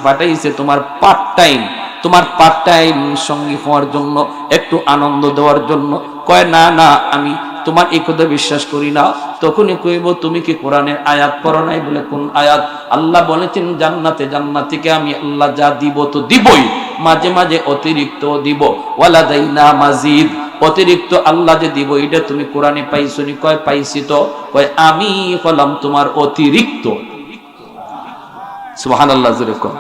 পাঠাইছে তোমার পার্ট টাইম সঙ্গী হওয়ার জন্য, একটু আনন্দ দেওয়ার জন্য। কয়, না না, আমি তোমার এই কথা বিশ্বাস করি না। তখনই কইব, তুমি কি কোরআনের আয়াত পড়ো নাই? বলে, কোন আয়াত? আল্লাহ বলেছেন জান্নাতে জান্নাতীকে আমি আল্লাহ যা দিব তো দিবই, মাঝে মাঝে অতিরিক্ত দিব। ওয়ালাদাইনা মাজিদ, অতিরিক্ত আল্লাহ যে দিব এটা তুমি কোরআনে পাইছনি? কয় পাইছি তো। কয় আমি হলাম তোমার অতিরিক্ত। সুবহানাল্লাহ জোরে কয়।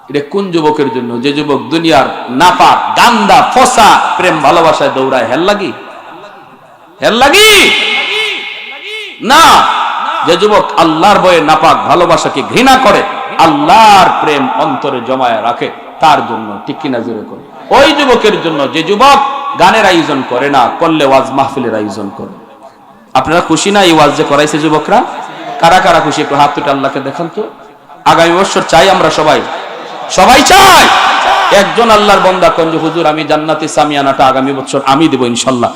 এটা কোন যুবকের জন্য? যে যুবক দুনিয়ার নাপাক গান্দা ফসা প্রেম ভালোবাসায় দৌড়ায়। হেল লাগি না, যে যুবক আল্লাহর ভয়ে নাপাক ভালোবাসাকে ঘৃণা করে, আল্লাহর প্রেম অন্তরে জমায় রাখে, তার জন্য। ঠিক কিনা জোরে করে। ওই যুবকের জন্য যে যুবক গানের আয়োজন করে না, করলে ওয়াজ মাহফিলের আয়োজন করে। আপনারা খুশি না এই ওয়াজ যে করাইছে যুবকরা? কারা কারা খুশি? একটু হাত তুলে আল্লাহকে দেখান তো। আগামী বছর চাই আমরা সবাই চাই। একজন আল্লাহর বান্দা কোন যে হুজুর আমি জান্নাতি সামিয়ানাটা আগামী বছর আমি দেব ইনশাআল্লাহ,